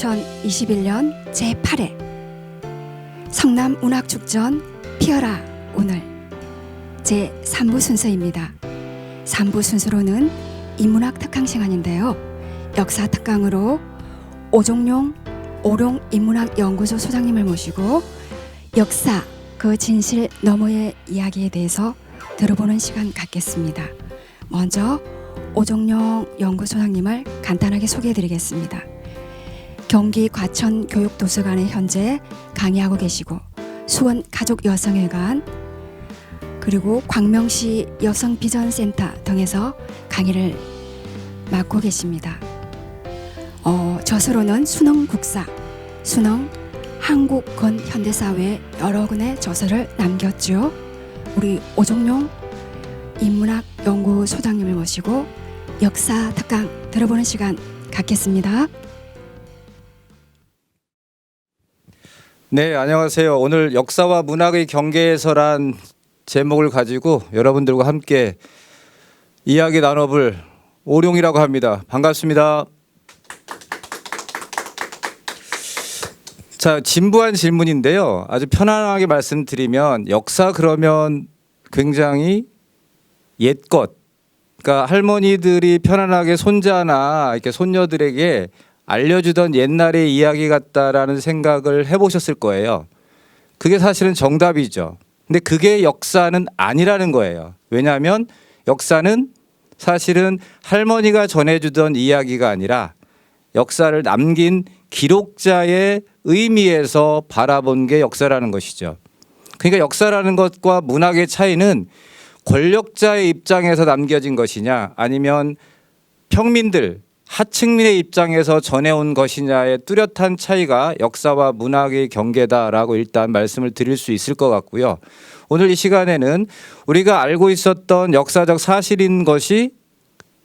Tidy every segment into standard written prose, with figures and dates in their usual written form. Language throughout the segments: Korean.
2021년 제8회 성남문학축전 피어라 오늘 제3부 순서입니다. 3부 순서로는 인문학 특강 시간인데요. 역사 특강으로 오종룡 오룡인문학연구소 소장님을 모시고 역사 그 진실 너머의 이야기에 대해서 들어보는 시간 갖겠습니다. 먼저 오종룡 연구소장님을 간단하게 소개해드리겠습니다. 경기 과천교육도서관에 현재 강의하고 계시고 수원 가족여성회관 그리고 광명시 여성비전센터 등에서 강의를 맡고 계십니다. 저서로는 수능국사, 수능, 한국권 현대사회 여러 권의 저서를 남겼죠. 우리 오종룡 인문학연구소장님을 모시고 역사 특강 들어보는 시간 갖겠습니다. 네, 안녕하세요. 오늘 역사와 문학의 경계에서란 제목을 가지고 여러분들과 함께 이야기 나눠볼 오룡이라고 합니다. 반갑습니다. 자, 진부한 질문인데요. 아주 편안하게 말씀드리면 역사 그러면 굉장히 옛것, 그러니까 할머니들이 편안하게 손자나 이렇게 손녀들에게 알려주던 옛날의 이야기 같다라는 생각을 해보셨을 거예요. 그게 사실은 정답이죠. 근데 그게 역사는 아니라는 거예요. 왜냐하면 역사는 사실은 할머니가 전해주던 이야기가 아니라 역사를 남긴 기록자의 의미에서 바라본 게 역사라는 것이죠. 그러니까 역사라는 것과 문학의 차이는 권력자의 입장에서 남겨진 것이냐 아니면 평민들, 하층민의 입장에서 전해온 것이냐의 뚜렷한 차이가 역사와 문학의 경계다라고 일단 말씀을 드릴 수 있을 것 같고요. 오늘 이 시간에는 우리가 알고 있었던 역사적 사실인 것이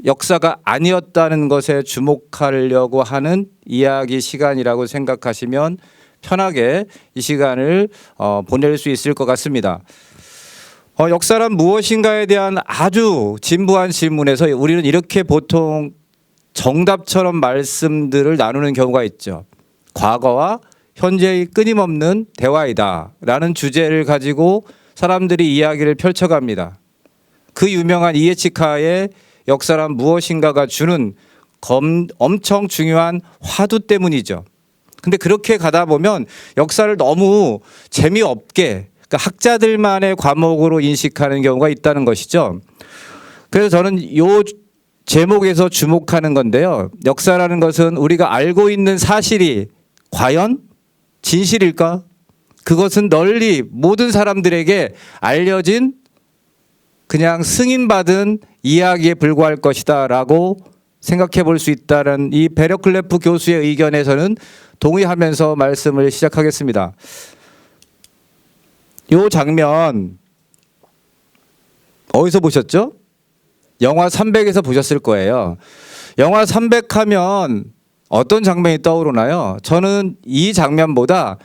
역사가 아니었다는 것에 주목하려고 하는 이야기 시간이라고 생각하시면 편하게 이 시간을 보낼 수 있을 것 같습니다. 역사란 무엇인가에 대한 아주 진부한 질문에서 우리는 이렇게 보통 정답처럼 말씀들을 나누는 경우가 있죠. 과거와 현재의 끊임없는 대화이다 라는 주제를 가지고 사람들이 이야기를 펼쳐갑니다. 그 유명한 이에치카의 역사란 무엇인가가 주는 엄청 중요한 화두 때문이죠. 근데 그렇게 가다 보면 역사를 너무 재미없게 그러니까 학자들만의 과목으로 인식하는 경우가 있다는 것이죠. 그래서 저는 이 제목에서 주목하는 건데요. 역사라는 것은 우리가 알고 있는 사실이 과연 진실일까? 그것은 널리 모든 사람들에게 알려진 그냥 승인받은 이야기에 불과할 것이다 라고 생각해 볼 수 있다는 이 베르클레프 교수의 의견에서는 동의하면서 말씀을 시작하겠습니다. 이 장면 어디서 보셨죠? 영화 300에서 보셨을 거예요. 영화 300 하면 어떤 장면이 떠오르나요? 저는 이 장면보다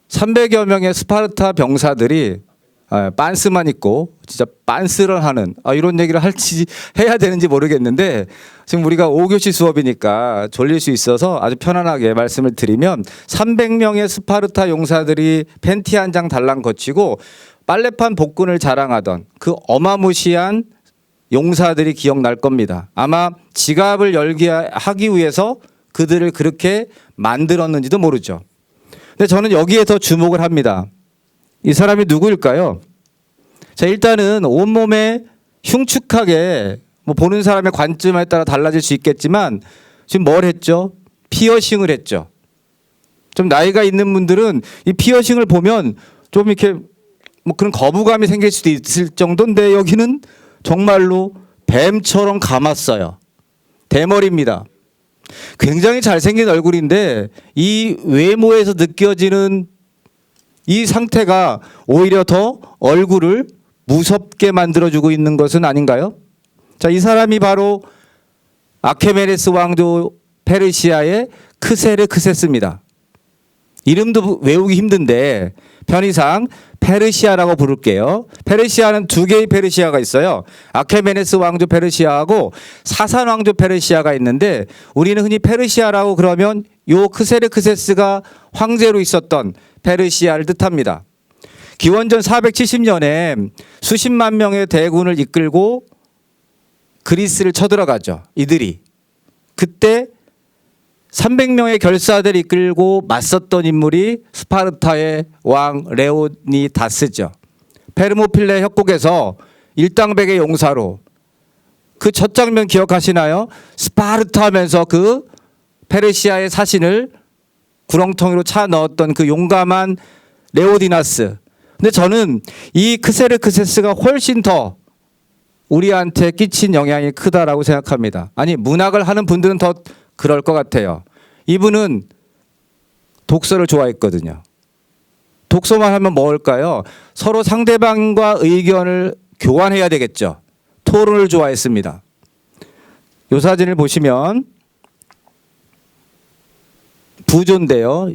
300여 명의 스파르타 병사들이 빤스만 입고 진짜 빤스를 하는 이런 얘기를 해야 되는지 모르겠는데 지금 우리가 5교시 수업이니까 졸릴 수 있어서 아주 편안하게 말씀을 드리면 300명의 스파르타 용사들이 팬티 한 장 달랑 거치고 빨래판 복근을 자랑하던 그 어마무시한 용사들이 기억날 겁니다. 아마 지갑을 열게 하기 위해서 그들을 그렇게 만들었는지도 모르죠. 근데 저는 여기에 더 주목을 합니다. 이 사람이 누구일까요? 자, 일단은 온몸에 흉측하게 보는 사람의 관점에 따라 달라질 수 있겠지만 지금 뭘 했죠? 피어싱을 했죠. 좀 나이가 있는 분들은 이 피어싱을 보면 좀 이렇게 그런 거부감이 생길 수도 있을 정도인데 여기는 정말로 뱀처럼 감았어요. 대머리입니다. 굉장히 잘생긴 얼굴인데 이 외모에서 느껴지는 이 상태가 오히려 더 얼굴을 무섭게 만들어주고 있는 것은 아닌가요? 자, 이 사람이 바로 아케메네스 왕조 페르시아의 크세르크세스입니다. 이름도 외우기 힘든데 편의상 페르시아라고 부를게요. 페르시아는 두 개의 페르시아가 있어요. 아케메네스 왕조 페르시아하고 사산 왕조 페르시아가 있는데 우리는 흔히 페르시아라고 그러면 요 크세르크세스가 황제로 있었던 페르시아를 뜻합니다. 기원전 470년에 수십만 명의 대군을 이끌고 그리스를 쳐들어가죠. 이들이. 그때 300명의 결사들을 이끌고 맞섰던 인물이 스파르타의 왕 레오니다스죠. 페르모필레 협곡에서 일당백의 용사로 그 첫 장면 기억하시나요? 스파르타 하면서 그 페르시아의 사신을 구렁텅이로 차 넣었던 그 용감한 레오디나스. 근데 저는 이 크세르크세스가 훨씬 더 우리한테 끼친 영향이 크다라고 생각합니다. 아니, 문학을 하는 분들은 더 그럴 것 같아요. 이분은 독서를 좋아했거든요. 독서만 하면 뭘까요? 서로 상대방과 의견을 교환해야 되겠죠. 토론을 좋아했습니다. 이 사진을 보시면 부조인데요.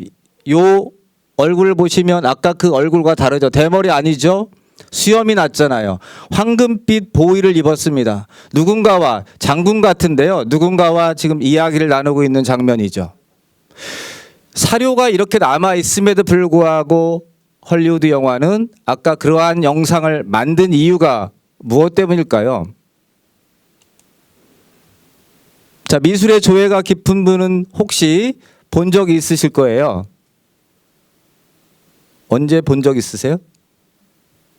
요 얼굴을 보시면 아까 그 얼굴과 다르죠. 대머리 아니죠? 수염이 났잖아요. 황금빛 보위를 입었습니다. 누군가와 장군 같은데요. 누군가와 지금 이야기를 나누고 있는 장면이죠. 사료가 이렇게 남아 있음에도 불구하고 헐리우드 영화는 아까 그러한 영상을 만든 이유가 무엇 때문일까요? 자, 미술의 조예가 깊은 분은 혹시 본 적이 있으실 거예요. 언제 본 적 있으세요?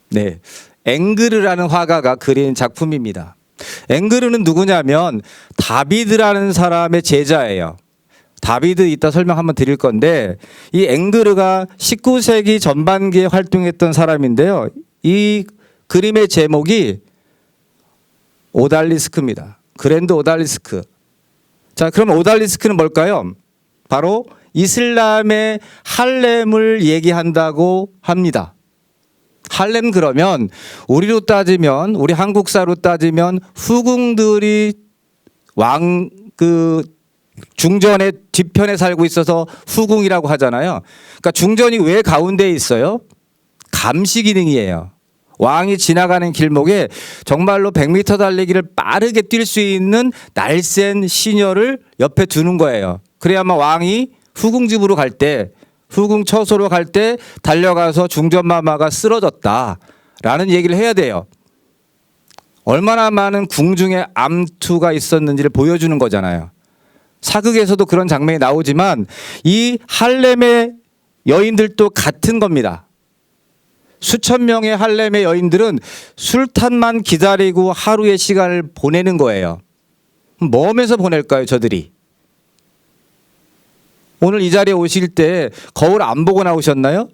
네, 앵그르라는 화가가 그린 작품입니다. 앵그르는 누구냐면 다비드라는 사람의 제자예요. 다비드 이따 설명 한번 드릴 건데 이 앵그르가 19세기 전반기에 활동했던 사람인데요. 이 그림의 제목이 오달리스크입니다. 그랜드 오달리스크. 자, 그럼 오달리스크는 뭘까요? 바로 이슬람의 할렘을 얘기한다고 합니다. 할렘 그러면 우리로 따지면 우리 한국사로 따지면 후궁들이 중전의 뒤편에 살고 있어서 후궁이라고 하잖아요. 그러니까 중전이 왜 가운데에 있어요? 감시 기능이에요. 왕이 지나가는 길목에 정말로 100m 달리기를 빠르게 뛸 수 있는 날쌘 시녀를 옆에 두는 거예요. 그래야만 왕이 후궁집으로 갈 때, 후궁 처소로 갈 때 달려가서 중전마마가 쓰러졌다라는 얘기를 해야 돼요. 얼마나 많은 궁중에 암투가 있었는지를 보여주는 거잖아요. 사극에서도 그런 장면이 나오지만 이 할렘의 여인들도 같은 겁니다. 수천 명의 할렘의 여인들은 술탄만 기다리고 하루의 시간을 보내는 거예요. 뭐 하면서 보낼까요, 저들이? 오늘 이 자리에 오실 때 거울 안 보고 나오셨나요?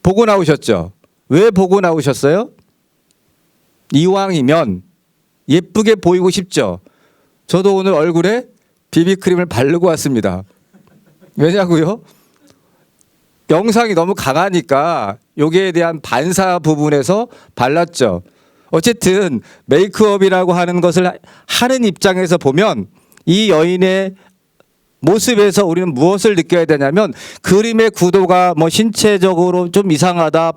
보고 나오셨죠? 왜 보고 나오셨어요? 이왕이면 예쁘게 보이고 싶죠? 저도 오늘 얼굴에 비비크림을 바르고 왔습니다. 왜냐고요? 영상이 너무 강하니까 여기에 대한 반사 부분에서 발랐죠. 어쨌든 메이크업이라고 하는 것을 하는 입장에서 보면 이 여인의 모습에서 우리는 무엇을 느껴야 되냐면 그림의 구도가 뭐 신체적으로 좀 이상하다,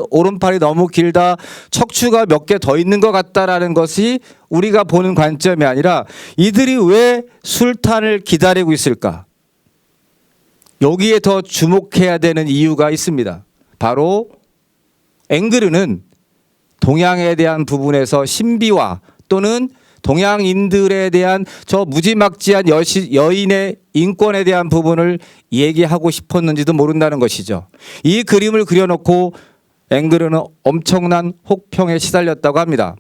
오른팔이 너무 길다, 척추가 몇 개 더 있는 것 같다라는 것이 우리가 보는 관점이 아니라 이들이 왜 술탄을 기다리고 있을까? 여기에 더 주목해야 되는 이유가 있습니다. 바로 앵그르는 동양에 대한 부분에서 신비화 또는 동양인들에 대한 저 무지막지한 여인의 인권에 대한 부분을 얘기하고 싶었는지도 모른다는 것이죠. 이 그림을 그려놓고 앵그르는 엄청난 혹평에 시달렸다고 합니다.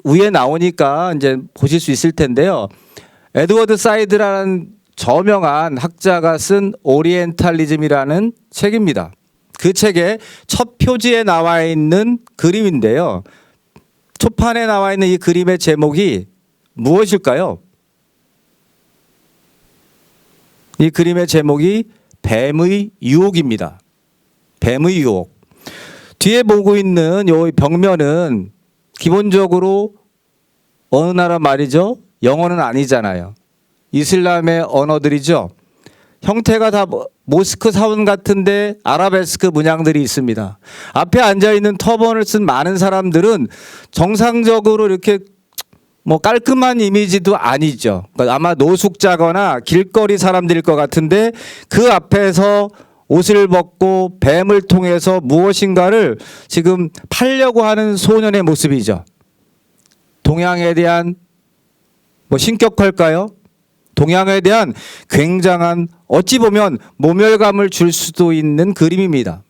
위에 나오니까 이제 보실 수 있을 텐데요. 에드워드 사이드라는 저명한 학자가 쓴 오리엔탈리즘이라는 책입니다. 그 책의 첫 표지에 나와 있는 그림인데요. 초판에 나와 있는 이 그림의 제목이 무엇일까요? 이 그림의 제목이 뱀의 유혹입니다. 뱀의 유혹. 뒤에 보고 있는 이 벽면은 기본적으로 어느 나라 말이죠? 영어는 아니잖아요. 이슬람의 언어들이죠. 형태가 다 모스크 사원 같은데 아라베스크 문양들이 있습니다. 앞에 앉아있는 터번을 쓴 많은 사람들은 정상적으로 이렇게 뭐 깔끔한 이미지도 아니죠. 그러니까 아마 노숙자거나 길거리 사람들일 것 같은데 그 앞에서 옷을 벗고 뱀을 통해서 무엇인가를 지금 팔려고 하는 소년의 모습이죠. 동양에 대한 뭐 신격할까요? 동양에 대한 굉장한 어찌 보면 모멸감을 줄 수도 있는 그림입니다.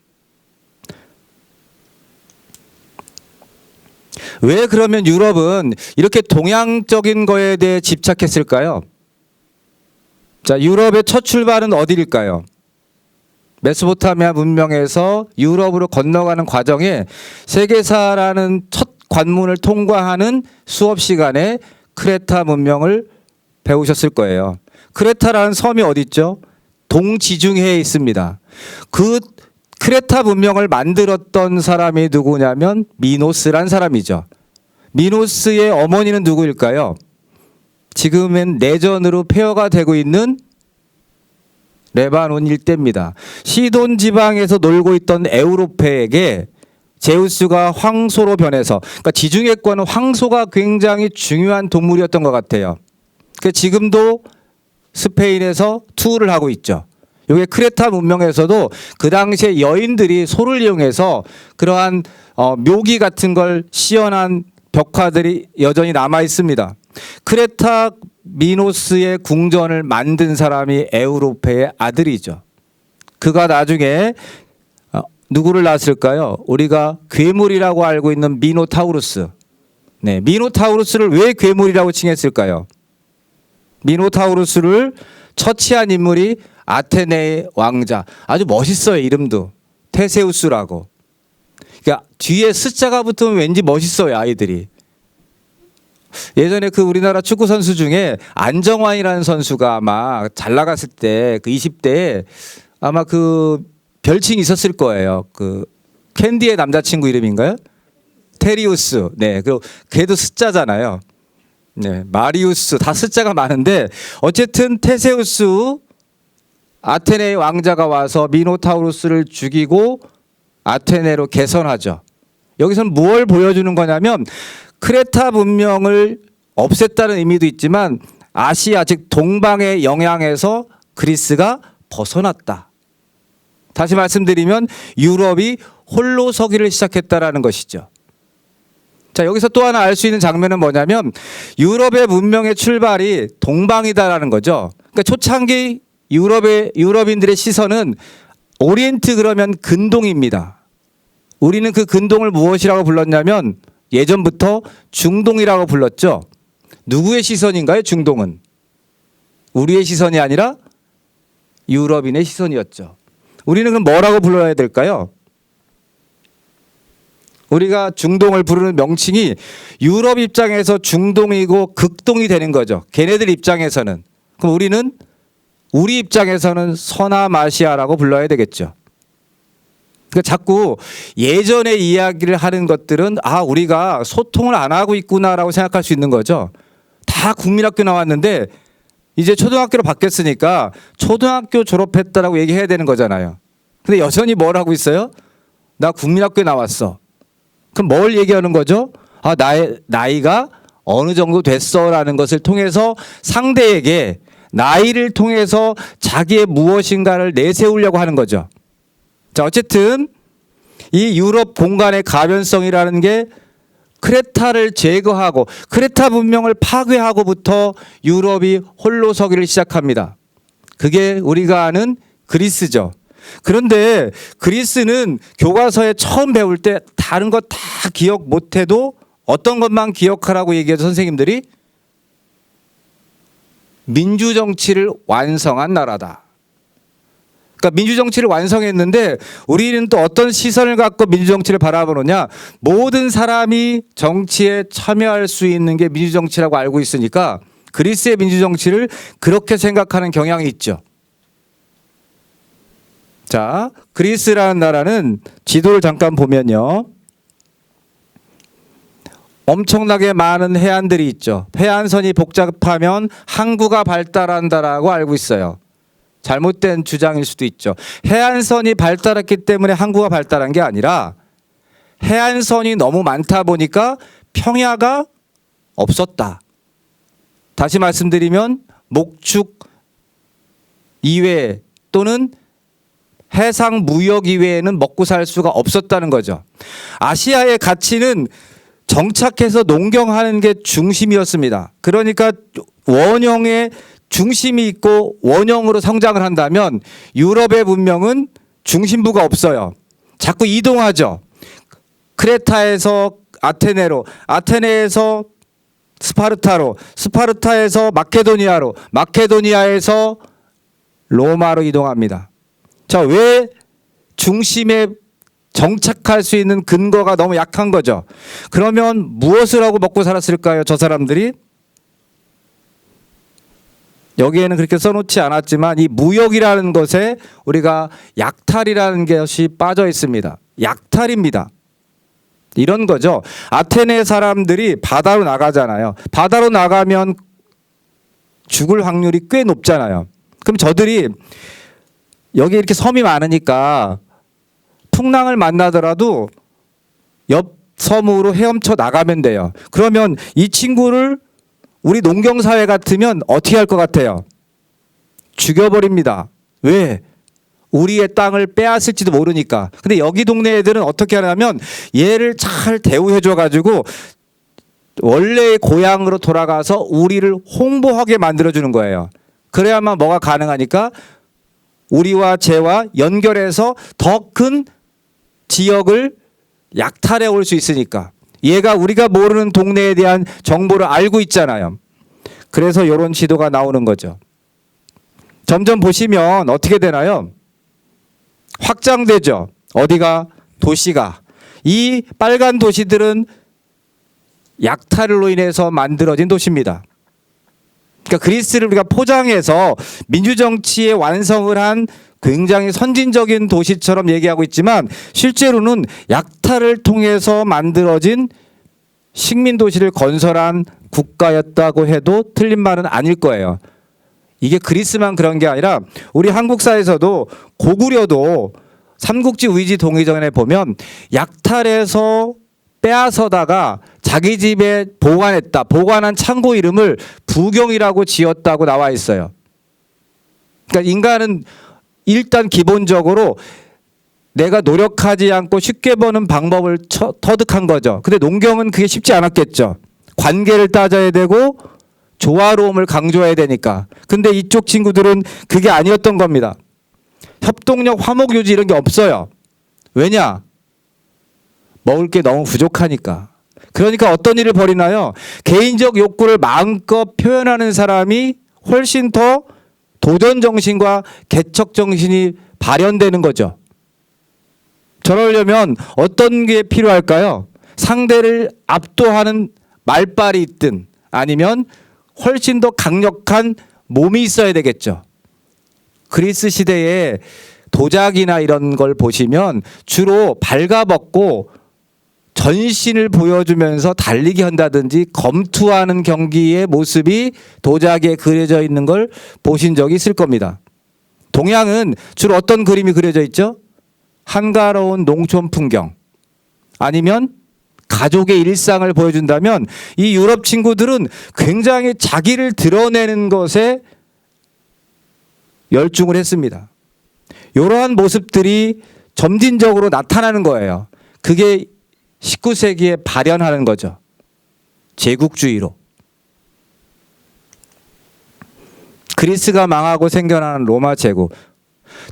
왜 그러면 유럽은 이렇게 동양적인 거에 대해 집착했을까요? 자, 유럽의 첫 출발은 어디일까요? 메소포타미아 문명에서 유럽으로 건너가는 과정에 세계사라는 첫 관문을 통과하는 수업 시간에 크레타 문명을 배우셨을 거예요. 크레타라는 섬이 어디 있죠? 동지중해에 있습니다. 그 크레타 문명을 만들었던 사람이 누구냐면 미노스란 사람이죠. 미노스의 어머니는 누구일까요? 지금은 내전으로 폐허가 되고 있는 레바논 일대입니다. 시돈 지방에서 놀고 있던 에우로페에게 제우스가 황소로 변해서, 그러니까 지중해권은 황소가 굉장히 중요한 동물이었던 것 같아요. 그러니까 지금도 스페인에서 투어를 하고 있죠. 이게 크레타 문명에서도 그 당시에 여인들이 소를 이용해서 그러한 묘기 같은 걸 시연한 벽화들이 여전히 남아 있습니다. 크레타 미노스의 궁전을 만든 사람이 에우로페의 아들이죠. 그가 나중에 누구를 낳았을까요? 우리가 괴물이라고 알고 있는 미노타우루스. 네, 미노타우루스를 왜 괴물이라고 칭했을까요? 미노타우루스를 처치한 인물이 아테네의 왕자. 아주 멋있어요, 이름도. 테세우스라고. 그러니까 뒤에 숫자가 붙으면 왠지 멋있어요, 아이들이. 예전에 그 우리나라 축구 선수 중에 안정환이라는 선수가 아마 잘 나갔을 때 그 20대에 아마 그 별칭이 있었을 거예요. 그 캔디의 남자친구 이름인가요? 테리우스. 네, 그리고 걔도 숫자잖아요. 네, 마리우스 다 숫자가 많은데 어쨌든 테세우스 아테네의 왕자가 와서 미노타우루스를 죽이고 아테네로 개선하죠. 여기서는 무엇을 보여주는 거냐면 크레타 문명을 없앴다는 의미도 있지만 아시아 즉 동방의 영향에서 그리스가 벗어났다. 다시 말씀드리면 유럽이 홀로 서기를 시작했다라는 것이죠. 자, 여기서 또 하나 알 수 있는 장면은 뭐냐면 유럽의 문명의 출발이 동방이다라는 거죠. 그러니까 초창기 유럽인들의 시선은 오리엔트 그러면 근동입니다. 우리는 그 근동을 무엇이라고 불렀냐면 예전부터 중동이라고 불렀죠. 누구의 시선인가요? 중동은 우리의 시선이 아니라 유럽인의 시선이었죠. 우리는 그럼 뭐라고 불러야 될까요? 우리가 중동을 부르는 명칭이 유럽 입장에서 중동이고 극동이 되는 거죠. 걔네들 입장에서는. 그럼 우리는 우리 입장에서는 서남아시아라고 불러야 되겠죠. 그러니까 자꾸 예전의 이야기를 하는 것들은 우리가 소통을 안 하고 있구나라고 생각할 수 있는 거죠. 다 국민학교 나왔는데 이제 초등학교로 바뀌었으니까 초등학교 졸업했다라고 얘기해야 되는 거잖아요. 근데 여전히 뭘 하고 있어요? 나 국민학교에 나왔어. 그럼 뭘 얘기하는 거죠? 나의 나이가 어느 정도 됐어라는 것을 통해서 상대에게 나이를 통해서 자기의 무엇인가를 내세우려고 하는 거죠. 자, 어쨌든 이 유럽 공간의 가변성이라는 게 크레타를 제거하고 크레타 문명을 파괴하고부터 유럽이 홀로 서기를 시작합니다. 그게 우리가 아는 그리스죠. 그런데 그리스는 교과서에 처음 배울 때 다른 거 다 기억 못해도 어떤 것만 기억하라고 얘기해서 선생님들이 민주정치를 완성한 나라다. 그러니까 민주정치를 완성했는데 우리는 또 어떤 시선을 갖고 민주정치를 바라보느냐. 모든 사람이 정치에 참여할 수 있는 게 민주정치라고 알고 있으니까 그리스의 민주정치를 그렇게 생각하는 경향이 있죠. 자, 그리스라는 나라는 지도를 잠깐 보면요. 엄청나게 많은 해안들이 있죠. 해안선이 복잡하면 항구가 발달한다라고 알고 있어요. 잘못된 주장일 수도 있죠. 해안선이 발달했기 때문에 항구가 발달한 게 아니라 해안선이 너무 많다 보니까 평야가 없었다. 다시 말씀드리면 목축 이외 또는 해상 무역 이외에는 먹고 살 수가 없었다는 거죠. 아시아의 가치는 정착해서 농경하는 게 중심이었습니다. 그러니까 원형의 중심이 있고 원형으로 성장을 한다면 유럽의 문명은 중심부가 없어요. 자꾸 이동하죠. 크레타에서 아테네로, 아테네에서 스파르타로, 스파르타에서 마케도니아로, 마케도니아에서 로마로 이동합니다. 자, 왜 중심에 정착할 수 있는 근거가 너무 약한 거죠. 그러면 무엇을 하고 먹고 살았을까요? 저 사람들이? 여기에는 그렇게 써놓지 않았지만 이 무역이라는 것에 우리가 약탈이라는 것이 빠져 있습니다. 약탈입니다. 이런 거죠. 아테네 사람들이 바다로 나가잖아요. 바다로 나가면 죽을 확률이 꽤 높잖아요. 그럼 저들이 여기 이렇게 섬이 많으니까 풍랑을 만나더라도 옆 섬으로 헤엄쳐 나가면 돼요. 그러면 이 친구를 우리 농경사회 같으면 어떻게 할 것 같아요? 죽여버립니다. 왜? 우리의 땅을 빼앗을지도 모르니까. 근데 여기 동네 애들은 어떻게 하냐면 얘를 잘 대우해줘가지고 원래의 고향으로 돌아가서 우리를 홍보하게 만들어주는 거예요. 그래야만 뭐가 가능하니까 우리와 쟤와 연결해서 더 큰 지역을 약탈해 올 수 있으니까. 얘가 우리가 모르는 동네에 대한 정보를 알고 있잖아요. 그래서 이런 지도가 나오는 거죠. 점점 보시면 어떻게 되나요? 확장되죠. 어디가? 도시가. 이 빨간 도시들은 약탈로 인해서 만들어진 도시입니다. 그러니까 그리스를 우리가 포장해서 민주정치의 완성을 한 굉장히 선진적인 도시처럼 얘기하고 있지만 실제로는 약탈을 통해서 만들어진 식민도시를 건설한 국가였다고 해도 틀린 말은 아닐 거예요. 이게 그리스만 그런 게 아니라 우리 한국사에서도 고구려도 삼국지 위지 동의전에 보면 약탈해서 빼앗아다가 자기 집에 보관했다. 보관한 창고 이름을 부경이라고 지었다고 나와 있어요. 그러니까 인간은 일단 기본적으로 내가 노력하지 않고 쉽게 버는 방법을 터득한 거죠. 근데 농경은 그게 쉽지 않았겠죠. 관계를 따져야 되고 조화로움을 강조해야 되니까. 근데 이쪽 친구들은 그게 아니었던 겁니다. 협동력, 화목유지 이런 게 없어요. 왜냐? 먹을 게 너무 부족하니까. 그러니까 어떤 일을 벌이나요? 개인적 욕구를 마음껏 표현하는 사람이 훨씬 더 도전 정신과 개척 정신이 발현되는 거죠. 저러려면 어떤 게 필요할까요? 상대를 압도하는 말발이 있든 아니면 훨씬 더 강력한 몸이 있어야 되겠죠. 그리스 시대에 도자기나 이런 걸 보시면 주로 발가벗고 전신을 보여주면서 달리기 한다든지 검투하는 경기의 모습이 도자기에 그려져 있는 걸 보신 적이 있을 겁니다. 동양은 주로 어떤 그림이 그려져 있죠? 한가로운 농촌 풍경 아니면 가족의 일상을 보여준다면 이 유럽 친구들은 굉장히 자기를 드러내는 것에 열중을 했습니다. 이러한 모습들이 점진적으로 나타나는 거예요. 그게 19세기에 발현하는 거죠. 제국주의로. 그리스가 망하고 생겨나는 로마 제국.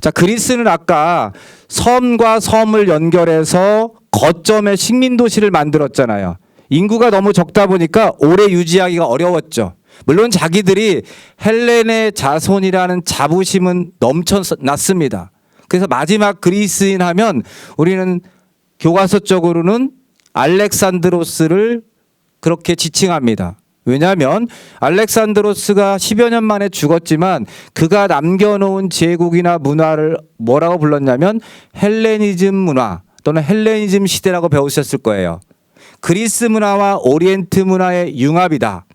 자, 그리스는 아까 섬과 섬을 연결해서 거점의 식민도시를 만들었잖아요. 인구가 너무 적다 보니까 오래 유지하기가 어려웠죠. 물론 자기들이 헬렌의 자손이라는 자부심은 넘쳐났습니다. 그래서 마지막 그리스인 하면 우리는 교과서적으로는 알렉산드로스를 그렇게 지칭합니다. 왜냐하면 알렉산드로스가 10여 년 만에 죽었지만 그가 남겨놓은 제국이나 문화를 뭐라고 불렀냐면 헬레니즘 문화 또는 헬레니즘 시대라고 배우셨을 거예요. 그리스 문화와 오리엔트 문화의 융합이다.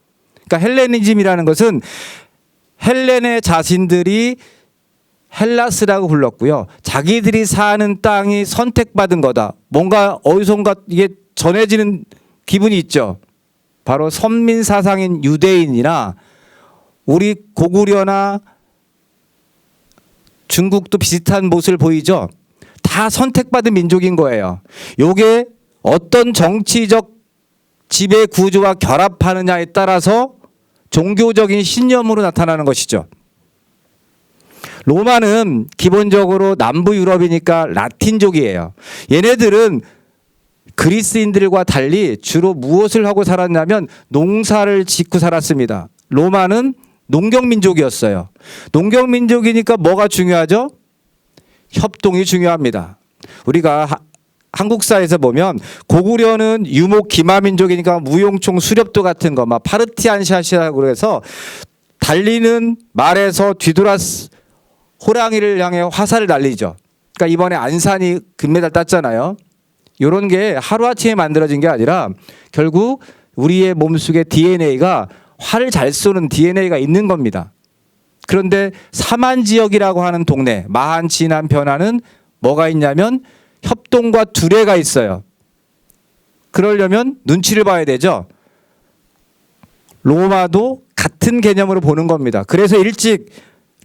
그러니까 헬레니즘이라는 것은 헬렌의 자신들이 헬라스라고 불렀고요. 자기들이 사는 땅이 선택받은 거다. 뭔가 어디선가 이게 전해지는 기분이 있죠. 바로 선민 사상인 유대인이나 우리 고구려나 중국도 비슷한 모습을 보이죠. 다 선택받은 민족인 거예요. 요게 어떤 정치적 지배 구조와 결합하느냐에 따라서 종교적인 신념으로 나타나는 것이죠. 로마는 기본적으로 남부 유럽이니까 라틴족이에요. 얘네들은 그리스인들과 달리 주로 무엇을 하고 살았냐면 농사를 짓고 살았습니다. 로마는 농경민족이었어요. 농경민족이니까 뭐가 중요하죠? 협동이 중요합니다. 우리가 한국사에서 보면 고구려는 유목 기마민족이니까 무용총 수렵도 같은 거 막 파르티안샷이라고 해서 달리는 말에서 뒤돌아 호랑이를 향해 화살을 날리죠. 그러니까 이번에 안산이 금메달 땄잖아요. 이런 게 하루아침에 만들어진 게 아니라 결국 우리의 몸속에 DNA가 활을 잘 쏘는 DNA가 있는 겁니다. 그런데 사만 지역이라고 하는 동네 마한 진안 변화는 뭐가 있냐면 협동과 두레가 있어요. 그러려면 눈치를 봐야 되죠. 로마도 같은 개념으로 보는 겁니다. 그래서 일찍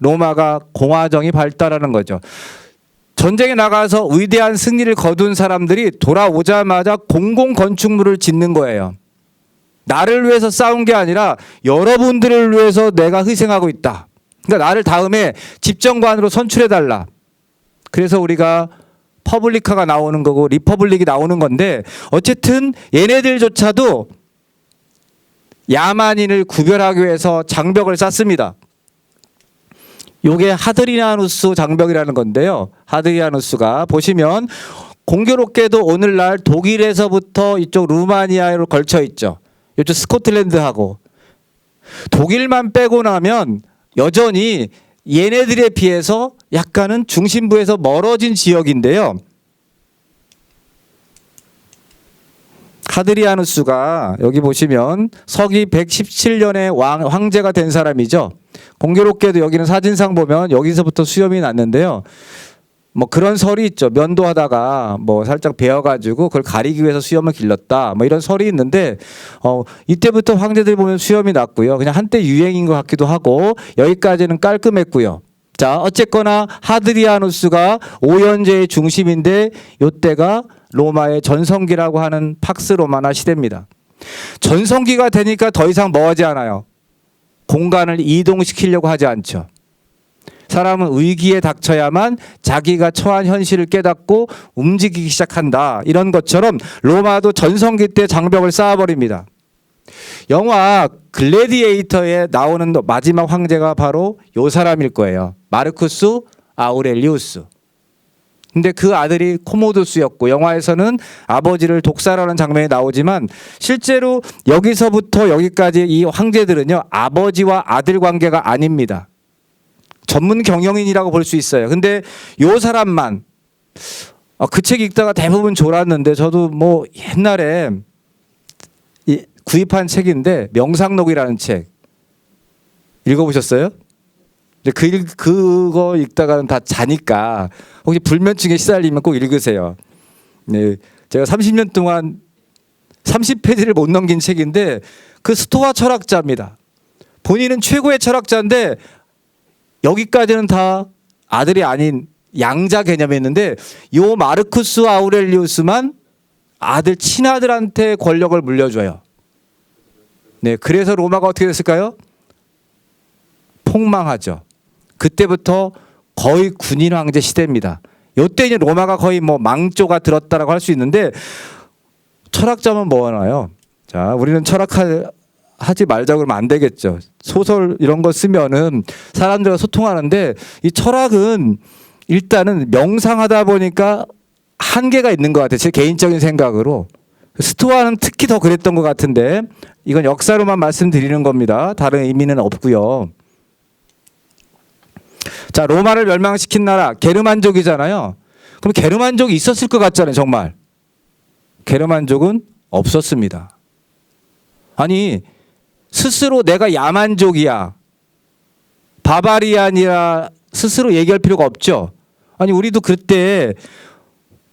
로마가 공화정이 발달하는 거죠. 전쟁에 나가서 위대한 승리를 거둔 사람들이 돌아오자마자 공공 건축물을 짓는 거예요. 나를 위해서 싸운 게 아니라 여러분들을 위해서 내가 희생하고 있다. 그러니까 나를 다음에 집정관으로 선출해달라. 그래서 우리가 퍼블리카가 나오는 거고 리퍼블릭이 나오는 건데 어쨌든 얘네들조차도 야만인을 구별하기 위해서 장벽을 쌓습니다. 요게 하드리아누스 장벽이라는 건데요. 하드리아누스가 보시면 공교롭게도 오늘날 독일에서부터 이쪽 루마니아로 걸쳐 있죠. 이쪽 스코틀랜드하고 독일만 빼고 나면 여전히 얘네들에 비해서 약간은 중심부에서 멀어진 지역인데요. 하드리아누스가 여기 보시면 서기 117년에 황제가 된 사람이죠. 공교롭게도 여기는 사진상 보면 여기서부터 수염이 났는데요. 뭐 그런 설이 있죠. 면도하다가 뭐 살짝 베어가지고 그걸 가리기 위해서 수염을 길렀다. 뭐 이런 설이 있는데 이때부터 황제들 보면 수염이 났고요. 그냥 한때 유행인 것 같기도 하고 여기까지는 깔끔했고요. 자, 어쨌거나 하드리아누스가 오연제의 중심인데 이때가 로마의 전성기라고 하는 팍스 로마나 시대입니다. 전성기가 되니까 더 이상 뭐 하지 않아요. 공간을 이동시키려고 하지 않죠. 사람은 위기에 닥쳐야만 자기가 처한 현실을 깨닫고 움직이기 시작한다. 이런 것처럼 로마도 전성기 때 장벽을 쌓아버립니다. 영화 글래디에이터에 나오는 마지막 황제가 바로 요 사람일 거예요. 마르쿠스 아우렐리우스. 근데 그 아들이 코모두스였고 영화에서는 아버지를 독살하는 장면이 나오지만 실제로 여기서부터 여기까지 이 황제들은요 아버지와 아들 관계가 아닙니다. 전문 경영인이라고 볼 수 있어요. 근데 요 사람만 그 책 읽다가 대부분 졸았는데 저도 뭐 옛날에 구입한 책인데 명상록이라는 책 읽어보셨어요? 그거 읽다가는 다 자니까 혹시 불면증에 시달리면 꼭 읽으세요. 네, 제가 30년 동안 30페이지를 못 넘긴 책인데 그 스토아 철학자입니다. 본인은 최고의 철학자인데 여기까지는 다 아들이 아닌 양자 개념이었는데 요 마르쿠스 아우렐리우스만 아들 친아들한테 권력을 물려줘요. 네, 그래서 로마가 어떻게 됐을까요? 폭망하죠. 그때부터 거의 군인 황제 시대입니다. 이때 이제 로마가 거의 뭐 망조가 들었다라고 할 수 있는데 철학자면 뭐 하나요? 자, 우리는 철학하지 말자고 그러면 안 되겠죠. 소설 이런 거 쓰면은 사람들과 소통하는데 이 철학은 일단은 명상하다 보니까 한계가 있는 것 같아요. 제 개인적인 생각으로. 스토아는 특히 더 그랬던 것 같은데 이건 역사로만 말씀드리는 겁니다. 다른 의미는 없고요. 자, 로마를 멸망시킨 나라 게르만족이잖아요. 그럼 게르만족이 있었을 것 같잖아요. 정말. 게르만족은 없었습니다. 아니 스스로 내가 야만족이야, 바바리안이라 스스로 얘기할 필요가 없죠. 아니 우리도 그때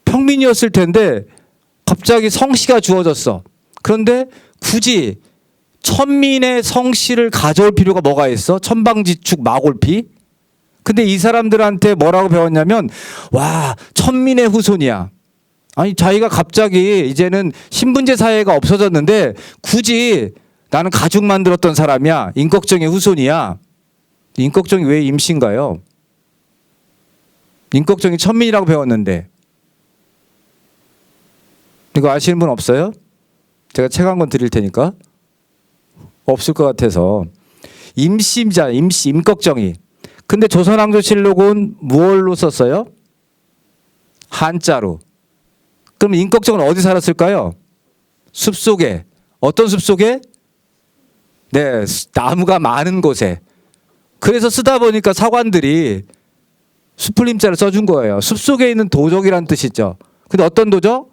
평민이었을 텐데 갑자기 성씨가 주어졌어. 그런데 굳이 천민의 성씨를 가져올 필요가 뭐가 있어? 천방지축 마골피? 근데 이 사람들한테 뭐라고 배웠냐면 와 천민의 후손이야. 아니 자기가 갑자기 이제는 신분제 사회가 없어졌는데 굳이 나는 가죽 만들었던 사람이야, 임꺽정의 후손이야. 임꺽정이 왜 임신가요? 임꺽정이 천민이라고 배웠는데. 이거 아시는 분 없어요? 제가 책 한 권 드릴 테니까. 없을 것 같아서. 임씨자, 임꺽정이. 근데 조선왕조실록은 무얼로 썼어요? 한자로. 그럼 임꺽정은 어디 살았을까요? 숲속에. 어떤 숲속에? 네, 나무가 많은 곳에. 그래서 쓰다 보니까 사관들이 수풀림자를 써준 거예요. 숲속에 있는 도적이란 뜻이죠. 근데 어떤 도적?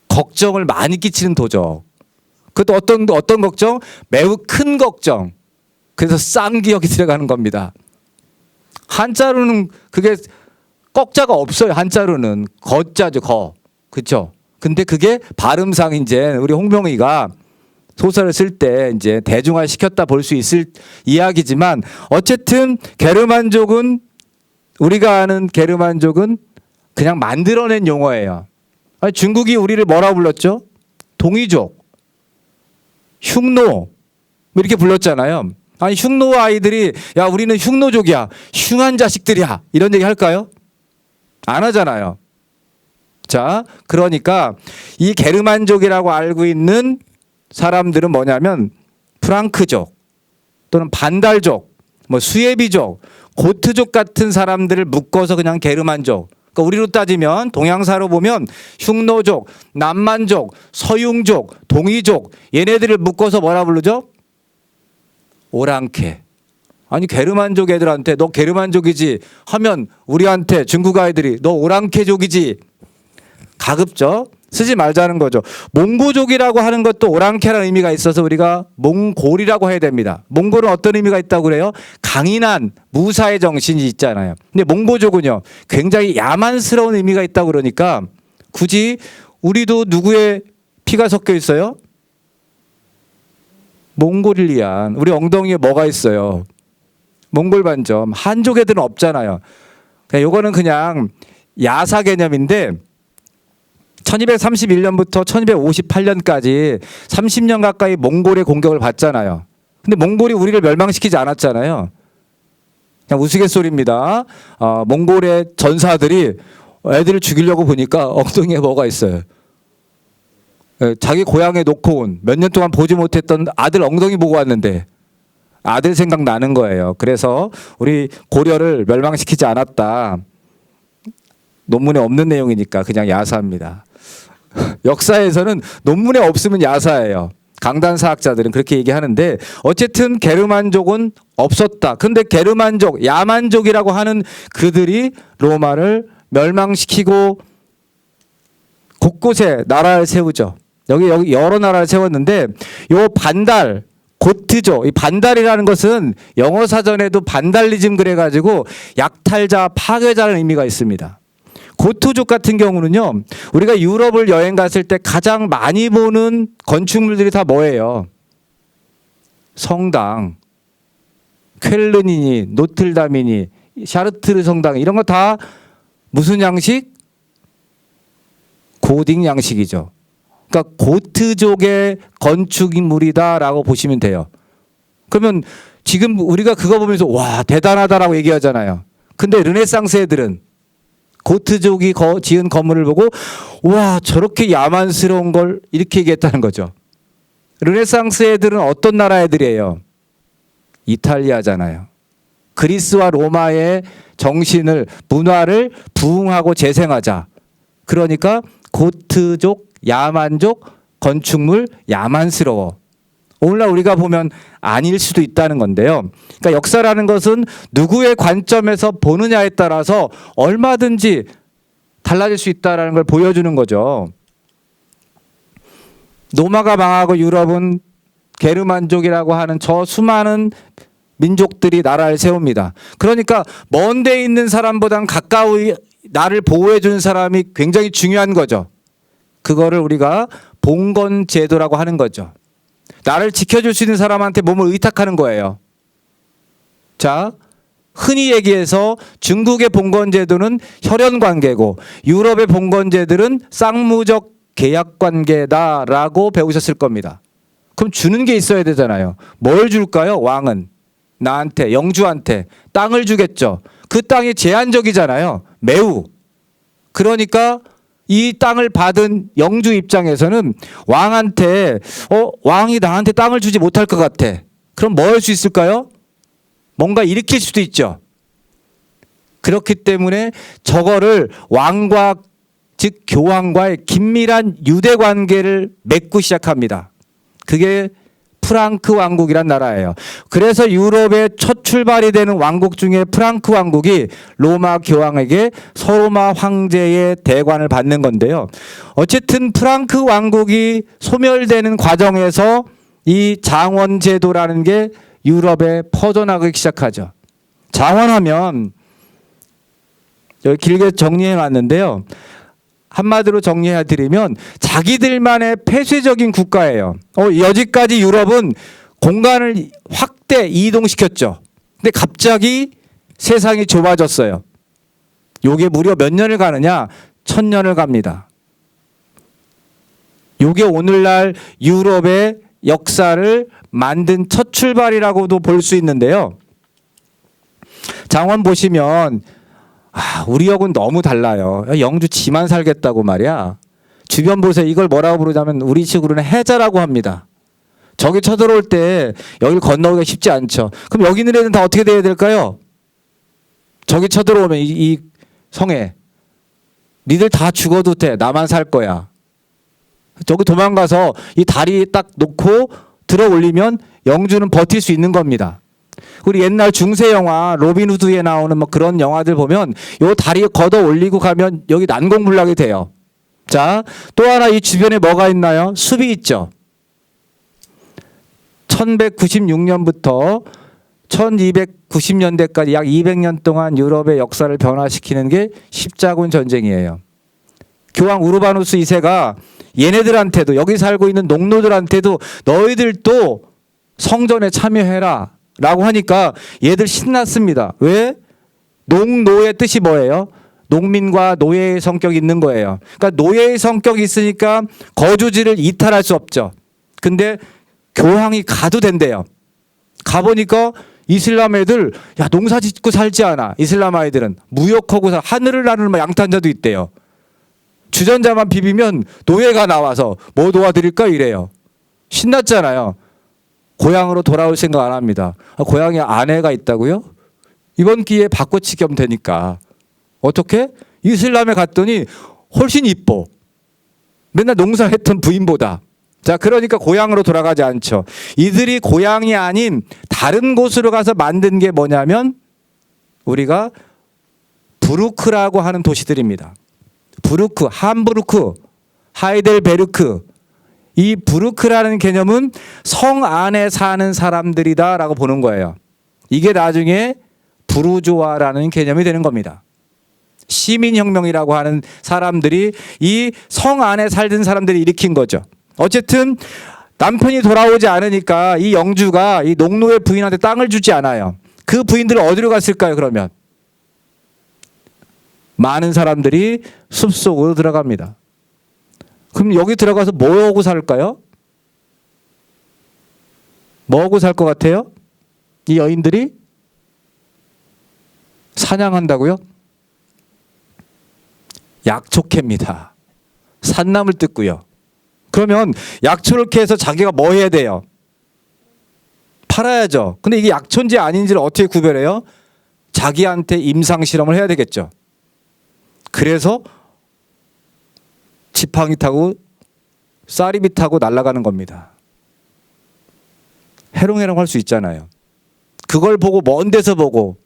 걱정을 많이 끼치는 도적. 그것도 어떤 걱정? 매우 큰 걱정. 그래서 쌍기역이 들어가는 겁니다. 한자로는 그게 꺽자가 없어요. 한자로는 거자죠. 거. 그렇죠? 근데 그게 발음상 이제 우리 홍명의가 소설을 쓸 때 이제 대중화 시켰다 볼 수 있을 이야기지만 어쨌든 게르만족은 우리가 아는 게르만족은 그냥 만들어낸 용어예요. 아니, 중국이 우리를 뭐라고 불렀죠? 동이족, 흉노 뭐 이렇게 불렀잖아요. 아니 흉노 아이들이 야 우리는 흉노족이야, 흉한 자식들이야 이런 얘기 할까요? 안 하잖아요. 자, 그러니까 이 게르만족이라고 알고 있는 사람들은 뭐냐면 프랑크족 또는 반달족, 뭐 수예비족, 고트족 같은 사람들을 묶어서 그냥 게르만족. 그러니까 우리로 따지면 동양사로 보면 흉노족, 남만족, 서융족, 동이족 얘네들을 묶어서 뭐라 부르죠? 오랑캐. 아니 게르만족 애들한테 너 게르만족이지 하면 우리한테 중국 아이들이 너 오랑캐족이지 가급적 쓰지 말자는 거죠. 몽고족이라고 하는 것도 오랑캐라는 의미가 있어서 우리가 몽골이라고 해야 됩니다. 몽골은 어떤 의미가 있다고 그래요? 강인한 무사의 정신이 있잖아요. 근데 몽고족은요 굉장히 야만스러운 의미가 있다고 그러니까 굳이 우리도 누구의 피가 섞여 있어요? 몽골리안. 우리 엉덩이에 뭐가 있어요? 몽골 반점. 한족 애들은 없잖아요. 요거는 그냥 야사 개념인데 1231년부터 1258년까지 30년 가까이 몽골의 공격을 받잖아요. 근데 몽골이 우리를 멸망시키지 않았잖아요. 그냥 우스갯소리입니다. 몽골의 전사들이 애들을 죽이려고 보니까 엉덩이에 뭐가 있어요. 자기 고향에 놓고 온 몇 년 동안 보지 못했던 아들 엉덩이 보고 왔는데 아들 생각나는 거예요. 그래서 우리 고려를 멸망시키지 않았다. 논문에 없는 내용이니까 그냥 야사입니다. 역사에서는 논문에 없으면 야사예요. 강단사학자들은 그렇게 얘기하는데 어쨌든 게르만족은 없었다. 근데 게르만족, 야만족이라고 하는 그들이 로마를 멸망시키고 곳곳에 나라를 세우죠. 여기 여러 나라를 세웠는데 요 반달, 고트족, 이 반달이라는 것은 영어 사전에도 반달리즘 그래가지고 약탈자, 파괴자라는 의미가 있습니다. 고트족 같은 경우는요, 우리가 유럽을 여행 갔을 때 가장 많이 보는 건축물들이 다 뭐예요? 성당, 쾰른이니, 노틀담이니, 샤르트르 성당 이런 거 다 무슨 양식? 고딕 양식이죠. 그러니까 고트족의 건축물이다라고 보시면 돼요. 그러면 지금 우리가 그거 보면서 와 대단하다라고 얘기하잖아요. 근데 르네상스 애들은 고트족이 지은 건물을 보고 와 저렇게 야만스러운 걸 이렇게 얘기했다는 거죠. 르네상스 애들은 어떤 나라 애들이에요? 이탈리아잖아요. 그리스와 로마의 정신을, 문화를 부흥하고 재생하자. 그러니까 고트족, 야만족, 건축물 야만스러워. 오늘날 우리가 보면 아닐 수도 있다는 건데요. 그러니까 역사라는 것은 누구의 관점에서 보느냐에 따라서 얼마든지 달라질 수 있다는 걸 보여주는 거죠. 로마가 망하고 유럽은 게르만족이라고 하는 저 수많은 민족들이 나라를 세웁니다. 그러니까 먼 데 있는 사람보다는 가까이 나를 보호해 주는 사람이 굉장히 중요한 거죠. 그거를 우리가 봉건 제도라고 하는 거죠. 나를 지켜줄 수 있는 사람한테 몸을 의탁하는 거예요. 자, 흔히 얘기해서 중국의 봉건 제도는 혈연 관계고 유럽의 봉건 제도는 쌍무적 계약 관계다라고 배우셨을 겁니다. 그럼 주는 게 있어야 되잖아요. 뭘 줄까요? 왕은 나한테, 영주한테 땅을 주겠죠. 그 땅이 제한적이잖아요. 매우. 그러니까 이 땅을 받은 영주 입장에서는 왕한테 왕이 나한테 땅을 주지 못할 것 같아. 그럼 뭐 할 수 있을까요? 뭔가 일으킬 수도 있죠. 그렇기 때문에 저거를 왕과 즉 교황과의 긴밀한 유대 관계를 맺고 시작합니다. 그게 프랑크 왕국이란 나라예요. 그래서 유럽의 첫 출발이 되는 왕국 중에 프랑크 왕국이 로마 교황에게 서로마 황제의 대관을 받는 건데요. 어쨌든 프랑크 왕국이 소멸되는 과정에서 이 장원 제도라는 게 유럽에 퍼져나가기 시작하죠. 장원하면 여기 길게 정리해 놨는데요. 한마디로 정리해 드리면 자기들만의 폐쇄적인 국가예요. 여지까지 유럽은 공간을 확대 이동시켰죠. 근데 갑자기 세상이 좁아졌어요. 요게 무려 몇 년을 가느냐? 1000년을 갑니다. 요게 오늘날 유럽의 역사를 만든 첫 출발이라고도 볼 수 있는데요. 장원 보시면 우리하고는 너무 달라요. 영주 지만 살겠다고 말이야. 주변 보세요. 이걸 뭐라고 부르냐면 우리 식으로는 해자라고 합니다. 저기 쳐들어올 때 여기를 건너기가 쉽지 않죠. 그럼 여기 있는 애들은 다 어떻게 돼야 될까요? 저기 쳐들어오면 이 성에 니들 다 죽어도 돼. 나만 살 거야. 저기 도망가서 이 다리 딱 놓고 들어 올리면 영주는 버틸 수 있는 겁니다. 우리 옛날 중세 영화 로빈후드에 나오는 뭐 그런 영화들 보면 요 다리 걷어 올리고 가면 여기 난공불락이 돼요. 자, 또 하나 이 주변에 뭐가 있나요? 숲이 있죠. 1196년부터 1290년대까지 약 200년 동안 유럽의 역사를 변화시키는 게 십자군 전쟁이에요. 교황 우르바누스 2세가 얘네들한테도 여기 살고 있는 농노들한테도 너희들도 성전에 참여해라 라고 하니까 얘들 신났습니다. 왜? 농노의 뜻이 뭐예요? 농민과 노예의 성격이 있는 거예요. 그러니까 노예의 성격이 있으니까 거주지를 이탈할 수 없죠. 근데 교황이 가도 된대요. 가보니까 이슬람 애들 야 농사 짓고 살지 않아. 이슬람 아이들은 무역하고 하늘을 나르는 양탄자도 있대요. 주전자만 비비면 노예가 나와서 뭐 도와드릴까 이래요. 신났잖아요. 고향으로 돌아올 생각 안 합니다. 고향에 아내가 있다고요? 이번 기회에 바꿔치기 하면 되니까. 어떻게? 이슬람에 갔더니 훨씬 이뻐. 맨날 농사했던 부인보다. 자, 그러니까 고향으로 돌아가지 않죠. 이들이 고향이 아닌 다른 곳으로 가서 만든 게 뭐냐면 우리가 부르크라고 하는 도시들입니다. 부르크, 함부르크, 하이델베르크. 이 부르크라는 개념은 성 안에 사는 사람들이다라고 보는 거예요. 이게 나중에 부르조아라는 개념이 되는 겁니다. 시민혁명이라고 하는 사람들이 이 성 안에 살던 사람들이 일으킨 거죠. 어쨌든 남편이 돌아오지 않으니까 이 영주가 이 농노의 부인한테 땅을 주지 않아요. 그 부인들은 어디로 갔을까요, 그러면? 많은 사람들이 숲속으로 들어갑니다. 그럼 여기 들어가서 뭐하고 살까요? 뭐하고 살 것 같아요? 이 여인들이? 사냥한다고요? 약초캐입니다. 산나물 뜯고요. 그러면 약초를 캐서 자기가 뭐 해야 돼요? 팔아야죠. 근데 이게 약초인지 아닌지를 어떻게 구별해요? 자기한테 임상실험을 해야 되겠죠. 그래서 지팡이 타고 쌀이비 타고 날아가는 겁니다. 해롱해롱 할 수 있잖아요. 그걸 보고 먼 데서 보고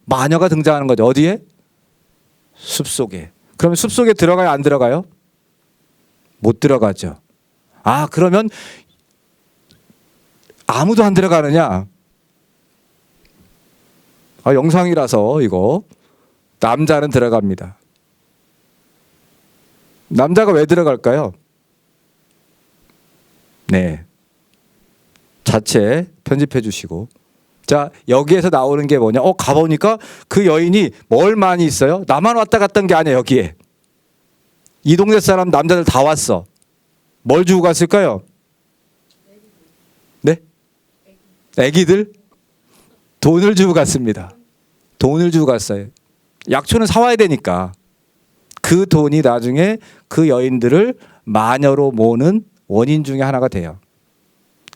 마녀가 등장하는 거죠. 어디에? 숲속에. 그러면 숲속에 들어가요, 안 들어가요? 못 들어가죠. 아, 그러면 아무도 안 들어가느냐? 아, 영상이라서 이거 남자는 들어갑니다. 남자가 왜 들어갈까요? 네. 자체 편집해 주시고. 자, 여기에서 나오는 게 뭐냐? 가보니까 그 여인이 뭘 많이 있어요? 나만 왔다 갔던 게 아니야, 여기에. 이 동네 사람 남자들 다 왔어. 뭘 주고 갔을까요? 네? 애기들? 돈을 주고 갔습니다. 돈을 주고 갔어요. 약초는 사와야 되니까. 그 돈이 나중에 그 여인들을 마녀로 모으는 원인 중에 하나가 돼요.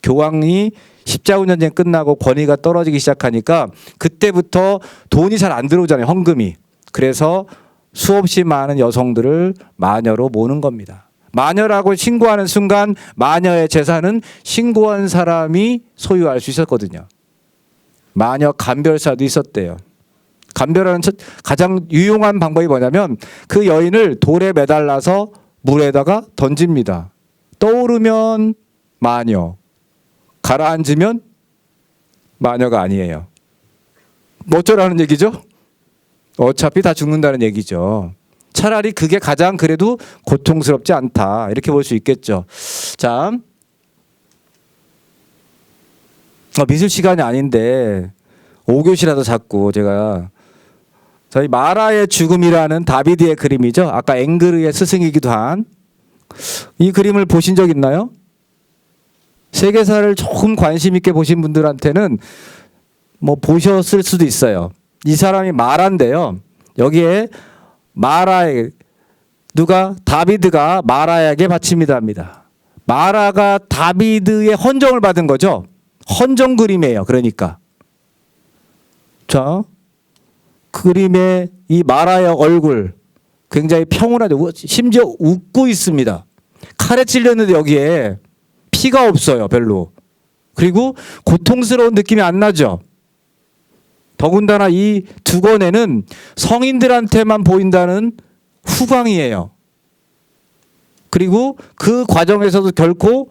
교황이 십자군전쟁 끝나고 권위가 떨어지기 시작하니까 그때부터 돈이 잘 안 들어오잖아요. 헌금이. 그래서 수없이 많은 여성들을 마녀로 모으는 겁니다. 마녀라고 신고하는 순간 마녀의 재산은 신고한 사람이 소유할 수 있었거든요. 마녀 감별사도 있었대요. 감별하는 가장 유용한 방법이 뭐냐면 그 여인을 돌에 매달라서 물에다가 던집니다. 떠오르면 마녀, 가라앉으면 마녀가 아니에요. 뭐 어쩌라는 얘기죠? 어차피 다 죽는다는 얘기죠. 차라리 그게 가장 그래도 고통스럽지 않다. 이렇게 볼 수 있겠죠. 자, 미술 시간이 아닌데 5교시라도 자꾸 제가 저희 마라의 죽음이라는 다비드의 그림이죠. 아까 앵그르의 스승이기도 한 이 그림을 보신 적 있나요? 세계사를 조금 관심 있게 보신 분들한테는 뭐 보셨을 수도 있어요. 이 사람이 마라인데요. 여기에 마라에 다비드가 마라에게 바칩니다 합니다. 마라가 다비드의 헌정을 받은 거죠. 헌정 그림이에요. 그러니까 자, 그림의 이 마라의 얼굴 굉장히 평온하죠. 심지어 웃고 있습니다. 칼에 찔렸는데 여기에 피가 없어요. 별로. 그리고 고통스러운 느낌이 안 나죠. 더군다나 이 두 권에는 성인들한테만 보인다는 후광이에요. 그리고 그 과정에서도 결코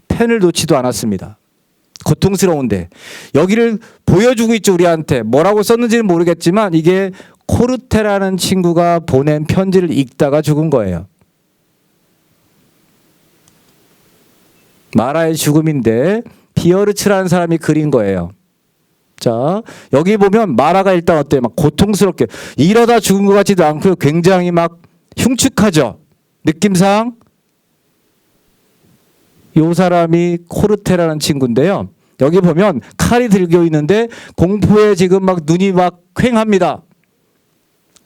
펜을 놓지도 않았습니다. 고통스러운데 여기를 보여주고 있죠. 우리한테 뭐라고 썼는지는 모르겠지만 이게 코르테라는 친구가 보낸 편지를 읽다가 죽은 거예요. 마라의 죽음인데 비어르츠라는 사람이 그린 거예요. 자, 여기 보면 마라가 일단 어때요? 막 고통스럽게 이러다 죽은 것 같지도 않고요. 굉장히 막 흉측하죠. 느낌상 이 사람이 코르테라는 친구인데요. 여기 보면 칼이 들고 있는데 공포에 지금 막 눈이 막 퀭합니다.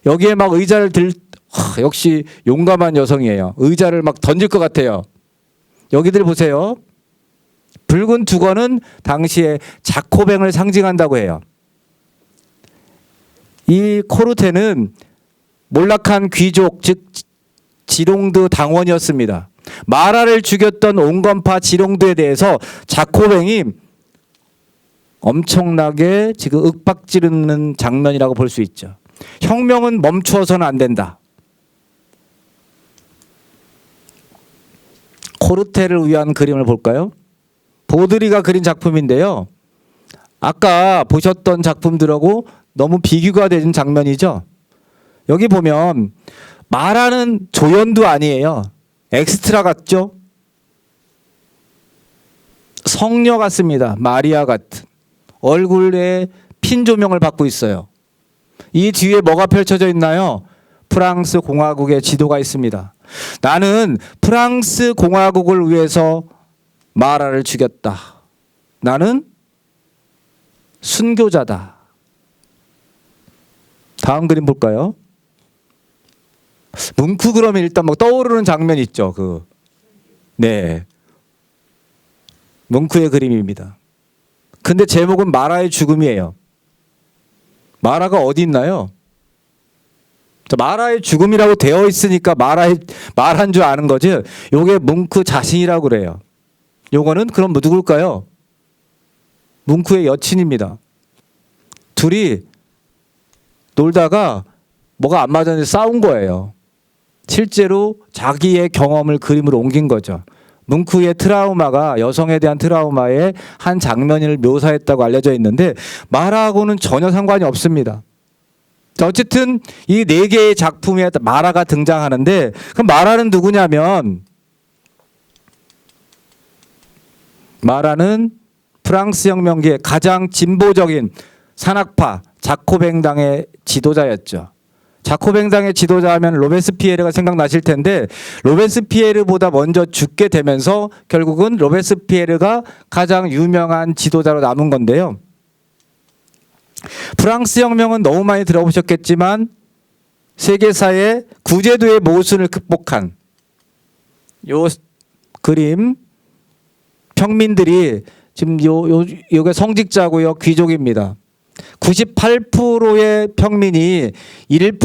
여기에 막 의자를 역시 용감한 여성이에요. 의자를 막 던질 것 같아요. 여기들 보세요. 붉은 두건은 당시에 자코뱅을 상징한다고 해요. 이 코르테는 몰락한 귀족 즉 지롱드 당원이었습니다. 마라를 죽였던 온건파 지롱드에 대해서 자코뱅이 엄청나게 지금 윽박지르는 장면이라고 볼 수 있죠. 혁명은 멈추어서는 안 된다. 코르테를 위한 그림을 볼까요? 보드리가 그린 작품인데요. 아까 보셨던 작품들하고 너무 비교가 되는 장면이죠. 여기 보면 마라는 조연도 아니에요. 엑스트라 같죠? 성녀 같습니다. 마리아 같은. 얼굴에 핀 조명을 받고 있어요. 이 뒤에 뭐가 펼쳐져 있나요? 프랑스 공화국의 지도가 있습니다. 나는 프랑스 공화국을 위해서 마라를 죽였다. 나는 순교자다. 다음 그림 볼까요? 뭉크 그러면 일단 뭐 떠오르는 장면 있죠. 네. 뭉크의 그림입니다. 근데 제목은 마라의 죽음이에요. 마라가 어디 있나요? 마라의 죽음이라고 되어 있으니까 말한 줄 아는 거지. 요게 뭉크 자신이라고 그래요. 요거는 그럼 누굴까요? 뭉크의 여친입니다. 둘이 놀다가 뭐가 안 맞았는데 싸운 거예요. 실제로 자기의 경험을 그림으로 옮긴 거죠. 뭉크의 트라우마가 여성에 대한 트라우마의 한 장면을 묘사했다고 알려져 있는데 마라하고는 전혀 상관이 없습니다. 자, 어쨌든 이 네 개의 작품에 마라가 등장하는데 그럼 마라는 누구냐면 마라는 프랑스 혁명기의 가장 진보적인 산악파 자코뱅당의 지도자였죠. 자코뱅당의 지도자하면 로베스피에르가 생각나실 텐데 로베스피에르보다 먼저 죽게 되면서 결국은 로베스피에르가 가장 유명한 지도자로 남은 건데요. 프랑스 혁명은 너무 많이 들어보셨겠지만 세계사의 구제도의 모순을 극복한 요 그림 평민들이 지금 요게 성직자고요. 귀족입니다. 98%의 평민이 1%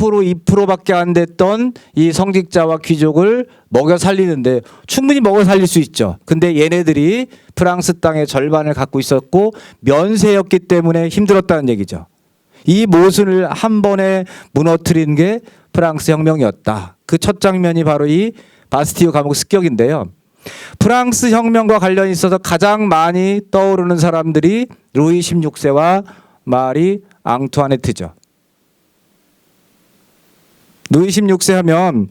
2%밖에 안 됐던 이 성직자와 귀족을 먹여 살리는데 충분히 먹여 살릴 수 있죠. 근데 얘네들이 프랑스 땅의 절반을 갖고 있었고 면세였기 때문에 힘들었다는 얘기죠. 이 모순을 한 번에 무너뜨린 게 프랑스 혁명이었다. 그 첫 장면이 바로 이 바스티유 감옥 습격인데요. 프랑스 혁명과 관련이 있어서 가장 많이 떠오르는 사람들이 루이 16세와 마리 앙투아네트죠. 루이 16세 하면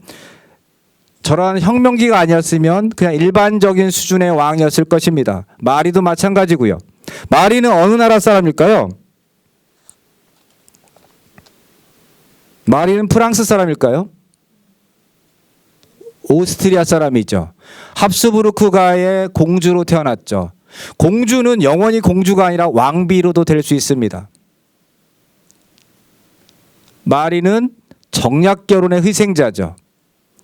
저러한 혁명기가 아니었으면 그냥 일반적인 수준의 왕이었을 것입니다. 마리도 마찬가지고요. 마리는 어느 나라 사람일까요? 마리는 프랑스 사람일까요? 오스트리아 사람이죠. 합스부르크가의 공주로 태어났죠. 공주는 영원히 공주가 아니라 왕비로도 될 수 있습니다. 마리는 정략 결혼의 희생자죠.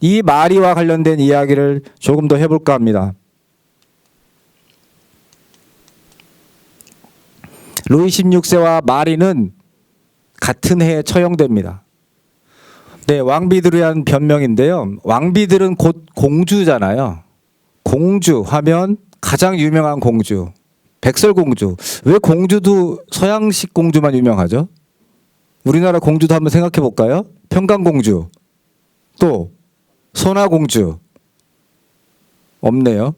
이 마리와 관련된 이야기를 조금 더 해볼까 합니다. 루이 16세와 마리는 같은 해에 처형됩니다. 네, 왕비들에 대한 변명인데요. 왕비들은 곧 공주잖아요. 공주 하면 가장 유명한 공주, 백설공주. 왜 공주도 서양식 공주만 유명하죠? 우리나라 공주도 한번 생각해 볼까요? 평강공주, 또 선화공주. 없네요.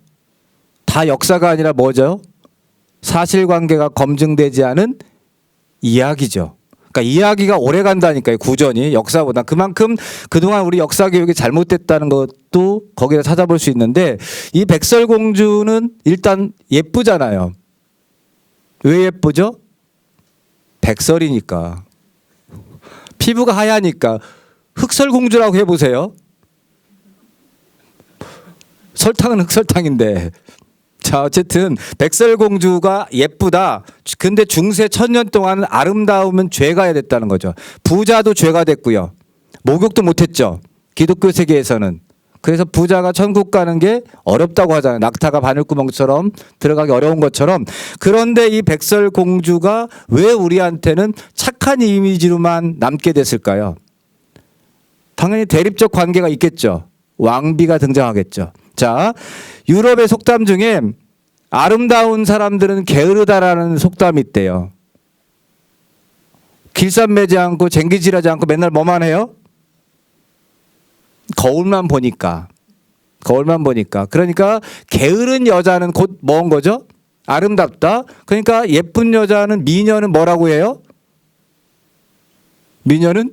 다 역사가 아니라 뭐죠? 사실관계가 검증되지 않은 이야기죠. 그러니까 이야기가 오래 간다니까요. 구전이 역사보다. 그만큼 그동안 우리 역사 교육이 잘못됐다는 것도 거기에 찾아볼 수 있는데 이 백설공주는 일단 예쁘잖아요. 왜 예쁘죠? 백설이니까. 피부가 하얘니까. 흑설공주라고 해보세요. 설탕은 흑설탕인데. 자, 어쨌든 백설공주가 예쁘다. 근데 중세 1000년 동안 아름다우면 죄가 됐다는 거죠. 부자도 죄가 됐고요. 목욕도 못했죠. 기독교 세계에서는. 그래서 부자가 천국 가는 게 어렵다고 하잖아요. 낙타가 바늘구멍처럼 들어가기 어려운 것처럼. 그런데 이 백설공주가 왜 우리한테는 착한 이미지로만 남게 됐을까요? 당연히 대립적 관계가 있겠죠. 왕비가 등장하겠죠. 자, 유럽의 속담 중에 아름다운 사람들은 게으르다라는 속담이 있대요. 길쌈매지 않고 쟁기질하지 않고 맨날 뭐만 해요? 거울만 보니까. 거울만 보니까. 그러니까 게으른 여자는 곧 뭔 거죠? 아름답다. 그러니까 예쁜 여자는 미녀는 뭐라고 해요? 미녀는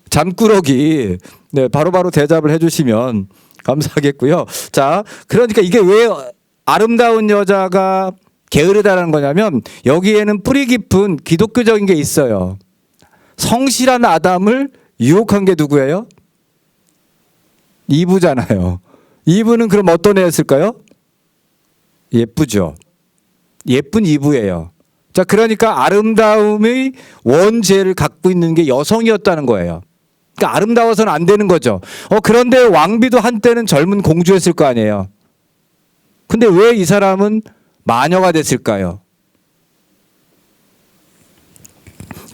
잠꾸러기. 네, 바로바로 대답을 해주시면 감사하겠고요. 자, 그러니까 이게 왜 아름다운 여자가 게으르다라는 거냐면 여기에는 뿌리 깊은 기독교적인 게 있어요. 성실한 아담을 유혹한 게 누구예요? 이브잖아요. 이브는 그럼 어떤 애였을까요? 예쁘죠. 예쁜 이브예요. 자, 그러니까 아름다움의 원죄를 갖고 있는 게 여성이었다는 거예요. 그러니까 아름다워서는 안 되는 거죠. 그런데 왕비도 한때는 젊은 공주였을 거 아니에요. 근데 왜 이 사람은 마녀가 됐을까요?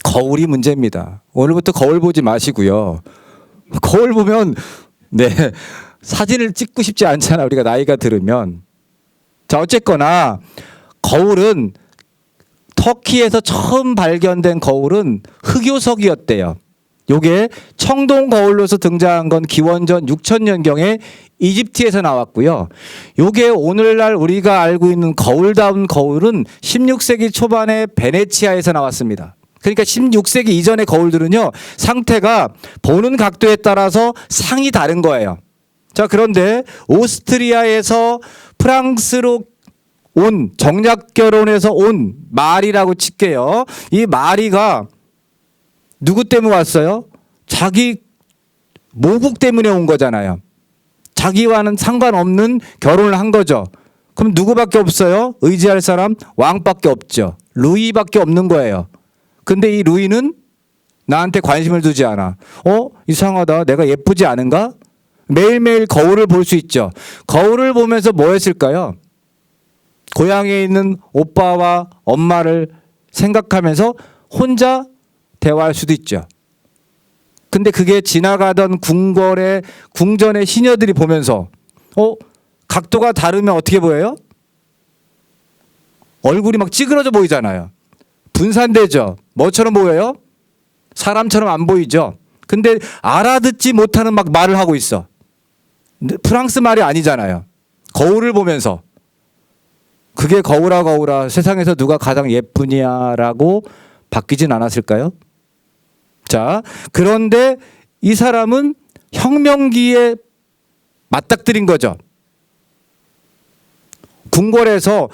거울이 문제입니다. 오늘부터 거울 보지 마시고요. 거울 보면 네, 사진을 찍고 싶지 않잖아. 우리가 나이가 들으면. 자, 어쨌거나 거울은 터키에서 처음 발견된 거울은 흑요석이었대요. 요게 청동 거울로서 등장한 건 기원전 6000년경에 이집트에서 나왔고요. 요게 오늘날 우리가 알고 있는 거울다운 거울은 16세기 초반에 베네치아에서 나왔습니다. 그러니까 16세기 이전의 거울들은요, 상태가 보는 각도에 따라서 상이 다른 거예요. 자, 그런데 오스트리아에서 프랑스로 온, 정략 결혼해서 온 마리라고 칠게요. 이 마리가 누구 때문에 왔어요? 자기 모국 때문에 온 거잖아요. 자기와는 상관없는 결혼을 한 거죠. 그럼 누구밖에 없어요? 의지할 사람? 왕밖에 없죠. 루이밖에 없는 거예요. 근데 이 루이는 나한테 관심을 두지 않아. 이상하다. 내가 예쁘지 않은가? 매일매일 거울을 볼 수 있죠. 거울을 보면서 뭐 했을까요? 고향에 있는 오빠와 엄마를 생각하면서 혼자 대화할 수도 있죠. 근데 그게 지나가던 궁전의 시녀들이 보면서 각도가 다르면 어떻게 보여요? 얼굴이 막 찌그러져 보이잖아요. 분산되죠. 뭐처럼 보여요? 사람처럼 안 보이죠. 근데 알아듣지 못하는 막 말을 하고 있어. 프랑스 말이 아니잖아요. 거울을 보면서. 그게 거울아 거울아 세상에서 누가 가장 예쁘냐라고 바뀌진 않았을까요? 자, 그런데 이 사람은 혁명기에 맞닥뜨린 거죠. 궁궐에서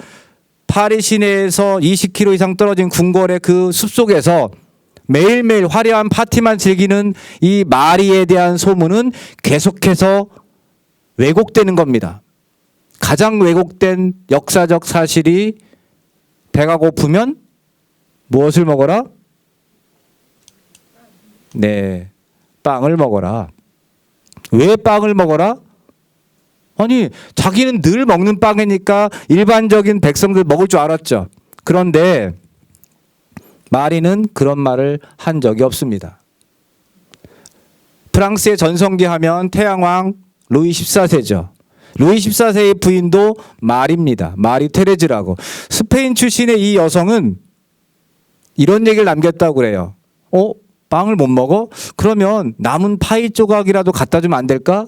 파리 시내에서 20km 이상 떨어진 궁궐의 그 숲속에서 매일매일 화려한 파티만 즐기는 이 마리에 대한 소문은 계속해서 왜곡되는 겁니다. 가장 왜곡된 역사적 사실이 배가 고프면 무엇을 먹어라? 네, 빵을 먹어라. 왜 빵을 먹어라? 아니, 자기는 늘 먹는 빵이니까 일반적인 백성들 먹을 줄 알았죠. 그런데 마리는 그런 말을 한 적이 없습니다. 프랑스의 전성기 하면 태양왕 루이 14세죠. 루이 14세의 부인도 마리입니다. 마리 테레즈라고. 스페인 출신의 이 여성은 이런 얘기를 남겼다고 그래요. 빵을 못 먹어? 그러면 남은 파이 조각이라도 갖다 주면 안 될까?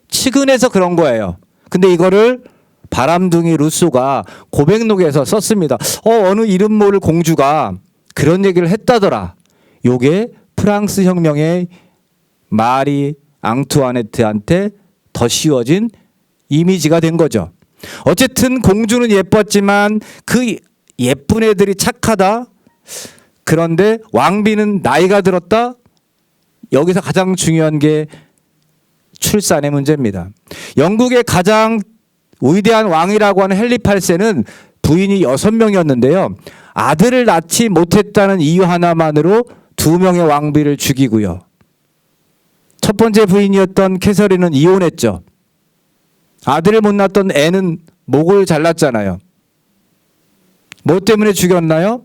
측은해서 그런 거예요. 근데 이거를 바람둥이 루소가 고백록에서 썼습니다. 어느 이름 모를 공주가 그런 얘기를 했다더라. 요게 프랑스 혁명의 마리 앙투아네트한테 더 씌워진 이미지가 된 거죠. 어쨌든 공주는 예뻤지만 그 예쁜 애들이 착하다. 그런데 왕비는 나이가 들었다. 여기서 가장 중요한 게 출산의 문제입니다. 영국의 가장 위대한 왕이라고 하는 헨리 8세는 부인이 6명이었는데요. 아들을 낳지 못했다는 이유 하나만으로 2명의 왕비를 죽이고요. 첫 번째 부인이었던 캐서린은 이혼했죠. 아들을 못 낳았던 애는 목을 잘랐잖아요. 뭐 때문에 죽였나요?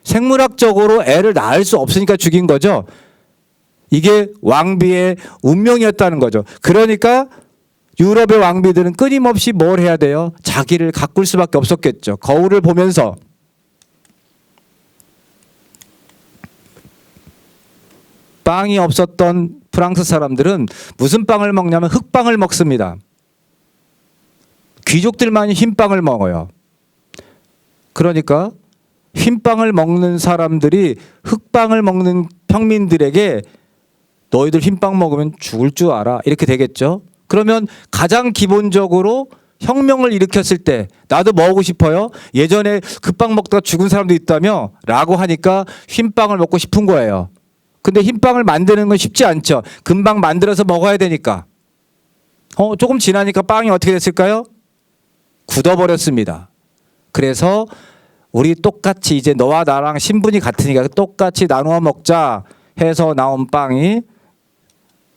생물학적으로 애를 낳을 수 없으니까 죽인 거죠. 이게 왕비의 운명이었다는 거죠. 그러니까 유럽의 왕비들은 끊임없이 뭘 해야 돼요? 자기를 가꿀 수밖에 없었겠죠. 거울을 보면서. 빵이 없었던 프랑스 사람들은 무슨 빵을 먹냐면 흑빵을 먹습니다. 귀족들만이 흰빵을 먹어요. 그러니까 흰빵을 먹는 사람들이 흑빵을 먹는 평민들에게 너희들 흰빵 먹으면 죽을 줄 알아. 이렇게 되겠죠. 그러면 가장 기본적으로 혁명을 일으켰을 때 나도 먹고 싶어요. 예전에 그 빵 먹다가 죽은 사람도 있다며 라고 하니까 흰빵을 먹고 싶은 거예요. 근데 흰빵을 만드는 건 쉽지 않죠. 금방 만들어서 먹어야 되니까. 조금 지나니까 빵이 어떻게 됐을까요? 굳어버렸습니다. 그래서 우리 똑같이 이제 너와 나랑 신분이 같으니까 똑같이 나누어 먹자 해서 나온 빵이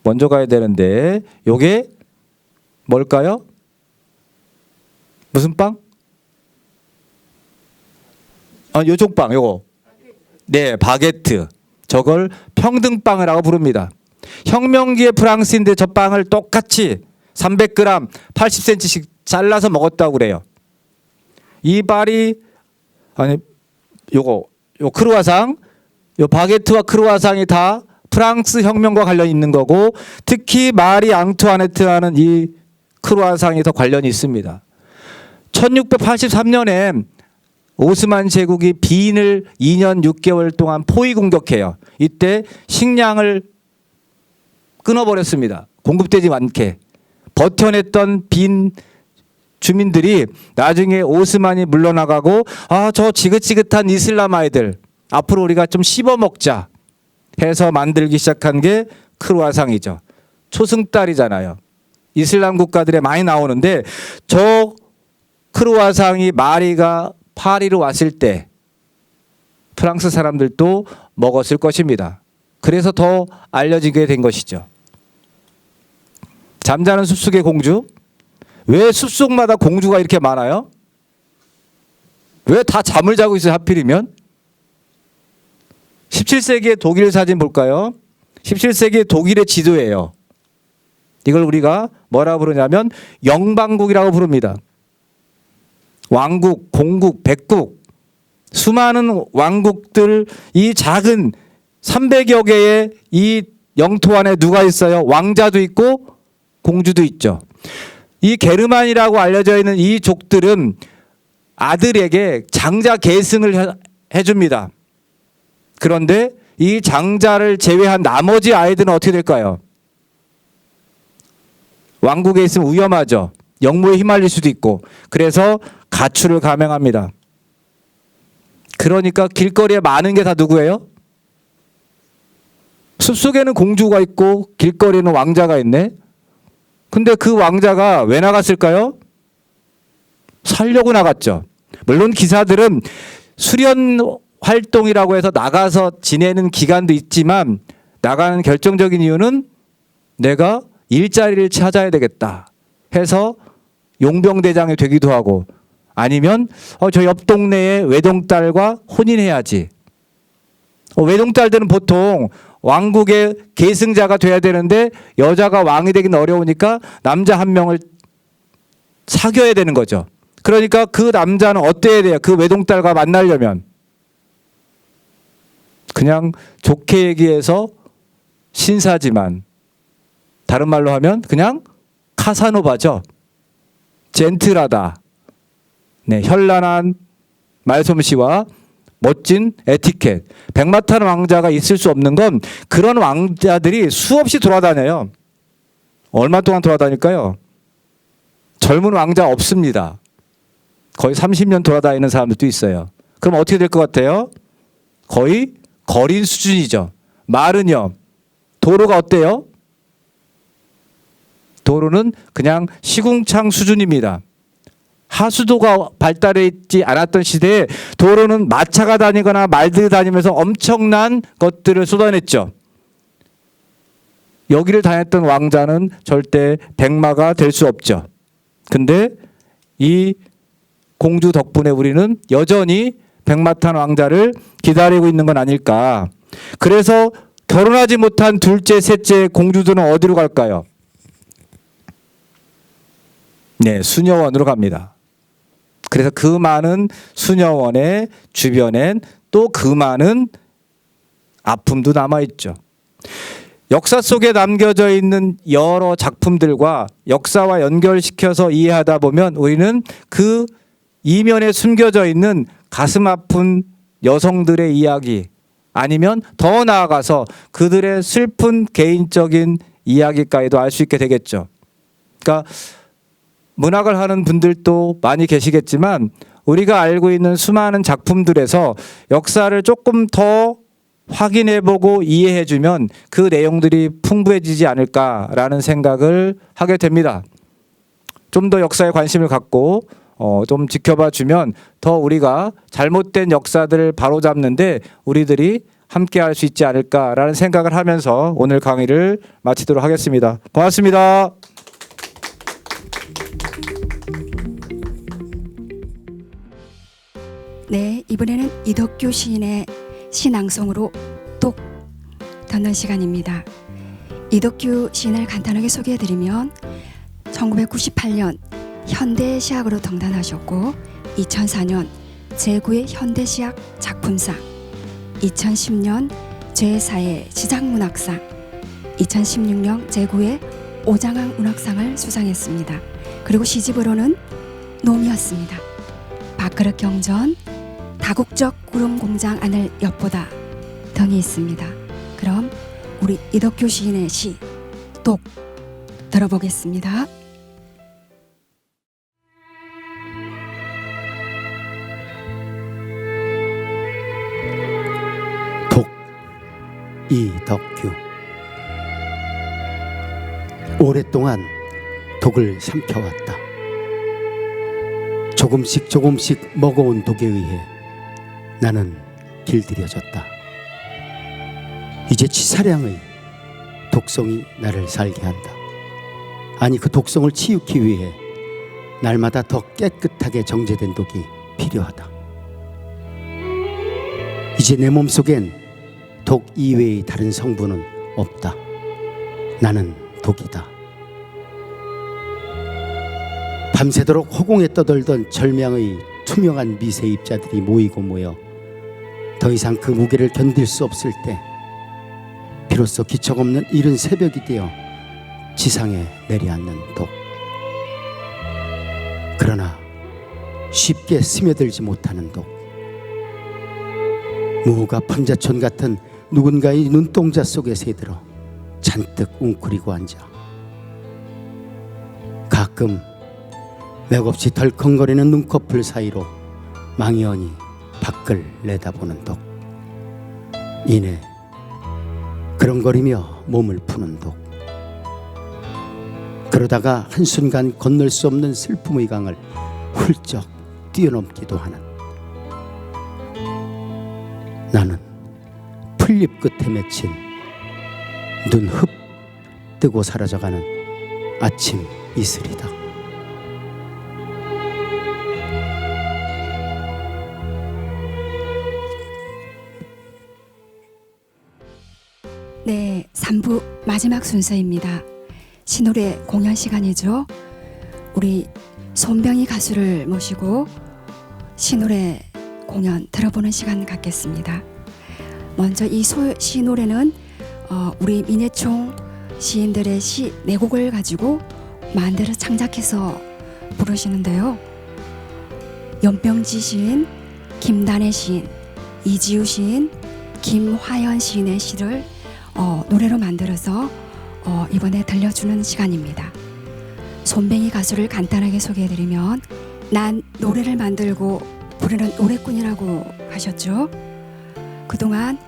먼저 가야 되는데 요게 뭘까요? 무슨 빵? 요쪽 빵 요거. 네, 바게트. 저걸 평등빵이라고 부릅니다. 혁명기의 프랑스인데 저 빵을 똑같이 300g 80cm씩 잘라서 먹었다고 그래요. 이 발이 요 크루아상, 요 바게트와 크루아상이 다 프랑스 혁명과 관련이 있는 거고 특히 마리 앙투아네트와는 이 크루아상이 더 관련이 있습니다. 1683년에 오스만 제국이 빈을 2년 6개월 동안 포위 공격해요. 이때 식량을 끊어버렸습니다. 공급되지 않게. 버텨냈던 빈 주민들이 나중에 오스만이 물러나가고 저 지긋지긋한 이슬람 아이들 앞으로 우리가 좀 씹어먹자 해서 만들기 시작한 게 크루아상이죠. 초승달이잖아요. 이슬람 국가들에 많이 나오는데 저 크루아상이 마리가 파리로 왔을 때 프랑스 사람들도 먹었을 것입니다. 그래서 더 알려지게 된 것이죠. 잠자는 숲속의 공주. 왜 숲속마다 공주가 이렇게 많아요? 왜 다 잠을 자고 있어요, 하필이면? 17세기의 독일 사진 볼까요? 17세기의 독일의 지도예요. 이걸 우리가 뭐라 부르냐면 영방국이라고 부릅니다. 왕국, 공국, 백국, 수많은 왕국들, 이 작은 300여 개의 이 영토 안에 누가 있어요? 왕자도 있고 공주도 있죠. 이 게르만이라고 알려져 있는 이 족들은 아들에게 장자 계승을 해줍니다. 그런데 이 장자를 제외한 나머지 아이들은 어떻게 될까요? 왕국에 있으면 위험하죠. 영모에 휘말릴 수도 있고. 그래서 가출을 감행합니다. 그러니까 길거리에 많은 게 다 누구예요? 숲속에는 공주가 있고 길거리에는 왕자가 있네. 근데 그 왕자가 왜 나갔을까요? 살려고 나갔죠. 물론 기사들은 수련 활동이라고 해서 나가서 지내는 기간도 있지만 나가는 결정적인 이유는 내가 일자리를 찾아야 되겠다 해서 용병대장이 되기도 하고 아니면 저 옆 동네의 외동딸과 혼인해야지. 외동딸들은 보통 왕국의 계승자가 돼야 되는데 여자가 왕이 되기는 어려우니까 남자 한 명을 사귀어야 되는 거죠. 그러니까 그 남자는 어때야 돼요? 그 외동딸과 만나려면 그냥 좋게 얘기해서 신사지만 다른 말로 하면 그냥 카사노바죠. 젠틀하다. 네, 현란한 말솜씨와 멋진 에티켓. 백마탄 왕자가 있을 수 없는 건 그런 왕자들이 수없이 돌아다녀요. 얼마 동안 돌아다닐까요? 젊은 왕자 없습니다. 거의 30년 돌아다니는 사람들도 있어요. 그럼 어떻게 될 것 같아요? 거의 거린 수준이죠. 말은요. 도로가 어때요? 도로는 그냥 시궁창 수준입니다. 하수도가 발달해 있지 않았던 시대에 도로는 마차가 다니거나 말들이 다니면서 엄청난 것들을 쏟아냈죠. 여기를 다녔던 왕자는 절대 백마가 될 수 없죠. 근데 이 공주 덕분에 우리는 여전히 백마탄 왕자를 기다리고 있는 건 아닐까. 그래서 결혼하지 못한 둘째, 셋째 공주들은 어디로 갈까요? 네, 수녀원으로 갑니다. 그래서 그 많은 수녀원의 주변엔 또 그 많은 아픔도 남아있죠. 역사 속에 남겨져 있는 여러 작품들과 역사와 연결시켜서 이해하다 보면 우리는 그 이면에 숨겨져 있는 가슴 아픈 여성들의 이야기 아니면 더 나아가서 그들의 슬픈 개인적인 이야기까지도 알 수 있게 되겠죠. 그러니까 문학을 하는 분들도 많이 계시겠지만 우리가 알고 있는 수많은 작품들에서 역사를 조금 더 확인해보고 이해해주면 그 내용들이 풍부해지지 않을까라는 생각을 하게 됩니다. 좀 더 역사에 관심을 갖고 좀 지켜봐 주면 더 우리가 잘못된 역사들을 바로잡는데 우리들이 함께 할 수 있지 않을까라는 생각을 하면서 오늘 강의를 마치도록 하겠습니다. 고맙습니다. 네, 이번에는 이덕규 시인의 시낭송으로 똑 듣는 시간입니다. 이덕규 시인을 간단하게 소개해드리면 1998년 현대시학으로 등단하셨고 2004년 제9회 현대시학 작품상, 2010년 제4회 지상문학상, 2016년 제9회 오장항 문학상을 수상했습니다. 그리고 시집으로는 놈이었습니다. 밥그릇 경전, 다국적 구름공장 안을 엿보다 등이 있습니다. 그럼 우리 이덕규 시인의 시 독 들어보겠습니다. 독 이덕규. 오랫동안 독을 삼켜왔다. 조금씩 먹어온 독에 의해 나는 길들여졌다. 이제 치사량의 독성이 나를 살게 한다. 아니, 그 독성을 치우기 위해 날마다 더 깨끗하게 정제된 독이 필요하다. 이제 내 몸속엔 독 이외의 다른 성분은 없다. 나는 독이다. 밤새도록 허공에 떠돌던 절명의 투명한 미세 입자들이 모이고 모여 더 이상 그 무게를 견딜 수 없을 때 비로소 기척 없는 이른 새벽이 되어 지상에 내려앉는 독. 그러나 쉽게 스며들지 못하는 독. 무후가 판자촌 같은 누군가의 눈동자 속에 새들어 잔뜩 웅크리고 앉아 가끔 맥없이 덜컹거리는 눈꺼풀 사이로 망연히 밖을 내다보는 독. 이내 그렁거리며 몸을 푸는 독. 그러다가 한순간 건널 수 없는 슬픔의 강을 훌쩍 뛰어넘기도 하는. 나는 풀잎 끝에 맺힌 눈 흡 뜨고 사라져가는 아침 이슬이다. 네, 3부 마지막 순서입니다. 신노래 공연 시간이죠. 우리 손병희 가수를 모시고 신노래 공연 들어보는 시간 갖겠습니다. 먼저 이 시노래는 우리 민예총 시인들의 시 4곡을 가지고 만들어 창작해서 부르시는데요. 연병지 시인, 김단혜 시인, 이지우 시인, 김화연 시인의 시를 노래로 만들어서 이번에 들려주는 시간입니다. 손뱅이 가수를 간단하게 소개해드리면 난 노래를 만들고 부르는 노래꾼이라고 하셨죠. 그동안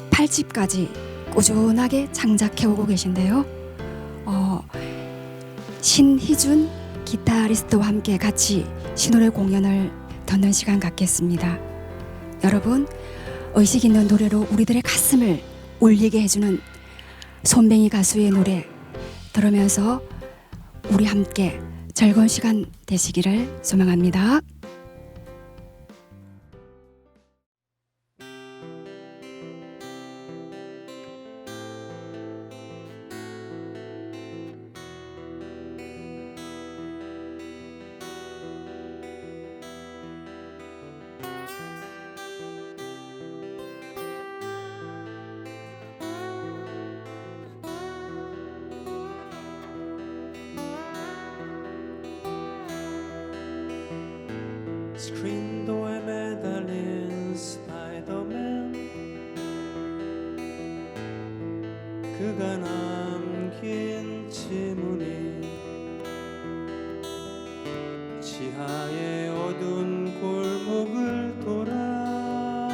8집까지 꾸준하게 창작해오고 계신데요. 신희준 기타리스트와 함께 같이 신노래 공연을 듣는 시간 갖겠습니다. 여러분, 의식 있는 노래로 우리들의 가슴을 울리게 해주는 손뱅이 가수의 노래 들으면서 우리 함께 즐거운 시간 되시기를 소망합니다. 스크린도에 매달린 스파이더맨, 그가 남긴 지문이 지하의 어두운 골목을 돌아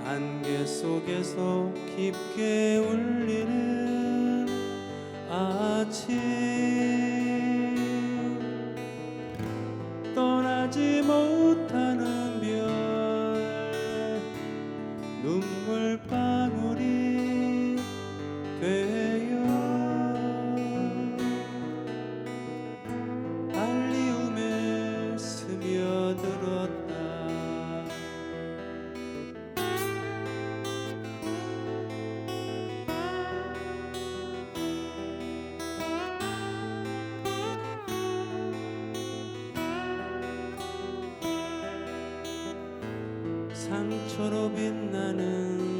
안개 속에서 깊게 울리는 아침, 떠나지 못하는 별 눈물방울이 되어 알리움에 스며들었다. 상처로 빛나는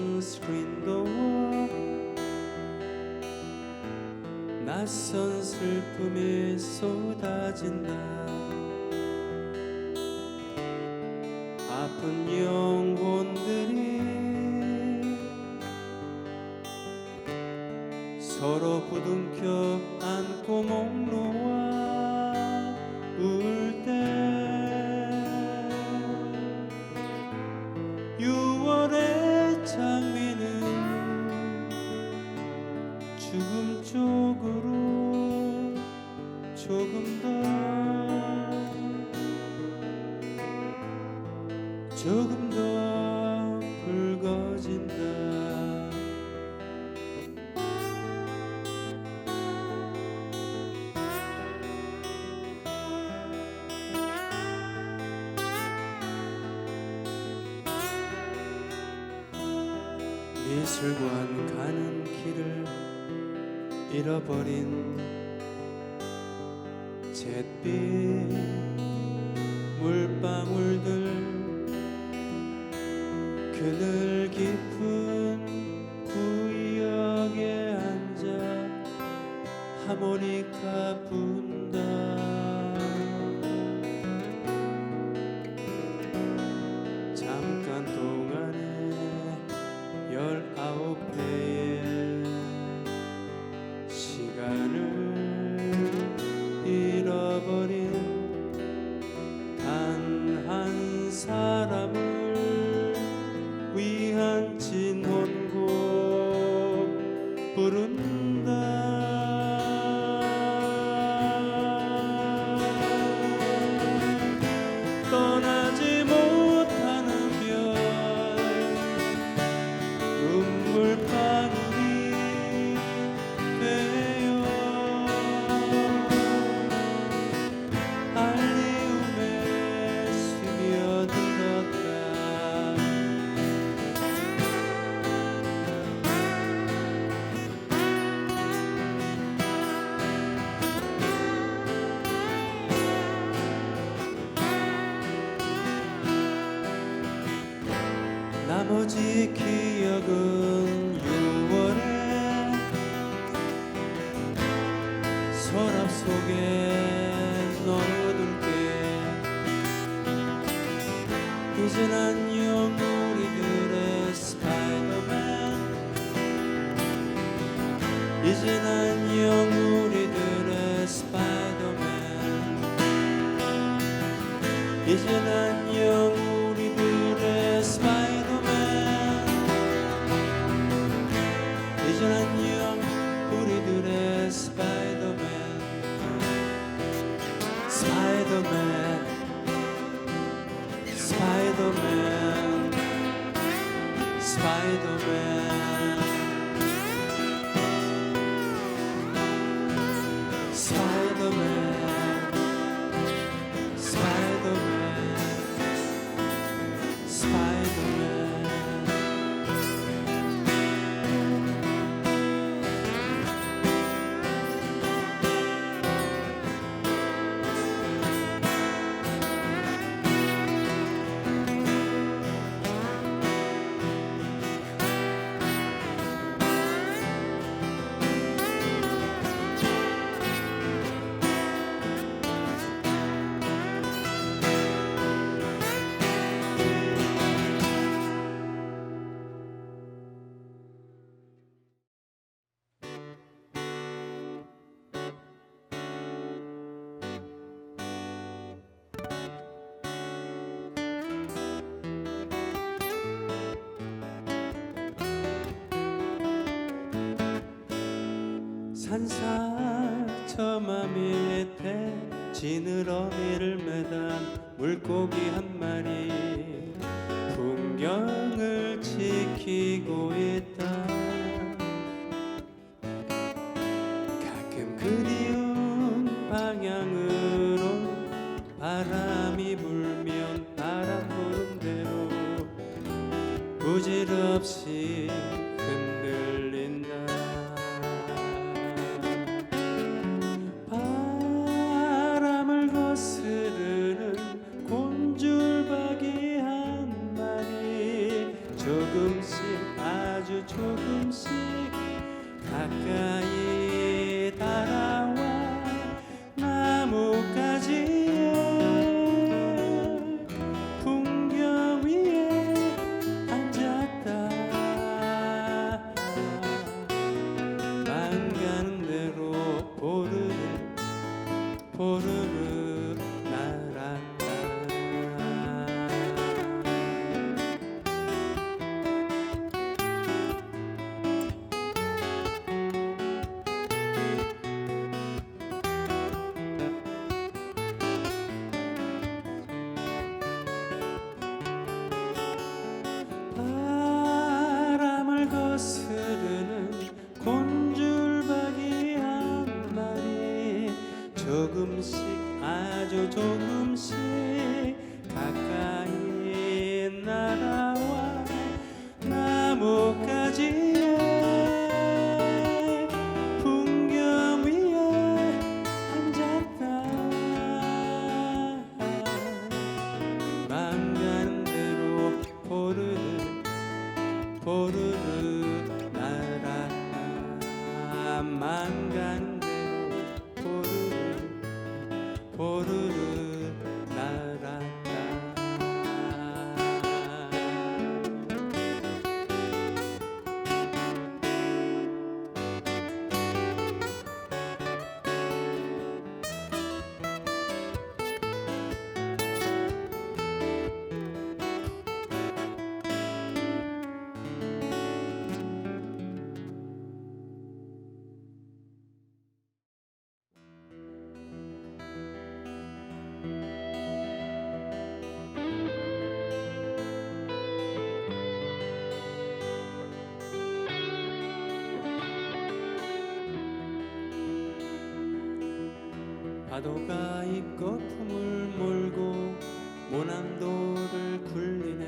낯선 슬픔이 쏟아진다. 아픈 영혼들이 서로 부둥켜 안고 목 놓아 울 때 6월의 장미는 죽음 쪽으로 조금 더 붉어진다. 미술관 가는 길을 잃어버린 잿빛 물방울들 그늘 깊은 구역에 앉아 하모니카 분다. 잠깐 동안에 19배의 시간을 잃어버린 단 한 사람을 위한 진혼곡 부른다. 떠나지 못하는 별 눈물방울이 되어 알리움에 스며들었다. 나머지 기억은 6월에 서랍 속에 넣어둘게. 이젠 안녕 우리들의 스파이더맨. 이젠 안녕 우리들의 스파이더맨. 이젠 안녕 우리들의 스파이더맨. 이젠 안녕 우리들의 스파이더맨. 스파이더맨 스파이더맨 스파이더맨 스파이더맨 스파이더맨 스파이더맨. 산사처마 밑에 지느러미를 매단 물고기 한 마리 풍경을 지키고 있다. 가끔 그리운 방향으로 바람이 불면 바람 부는 대로 부질없이 흔들린다. 바람을 거스르는 곤줄박이 한 마리 조금씩 아주 조금씩 가까이 달아 안 가는 대로 포르르 포르르 날았다. 파도가 이 거품을 몰고 모난도를 굴리네.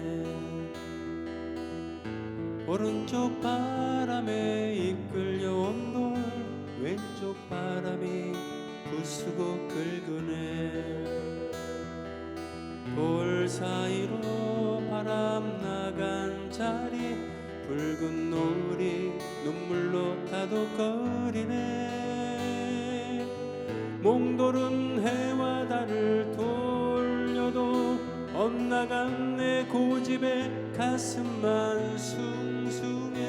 오른쪽 바람에 이끌려온 돌 왼쪽 바람이 부수고 긁으네. 돌 사이로 바람 나간 자리 붉은 노을이 눈물로 다독거리네. 몽돌은 해와 달을 돌려도 엇나간 내 고집에 가슴만 숭숭해.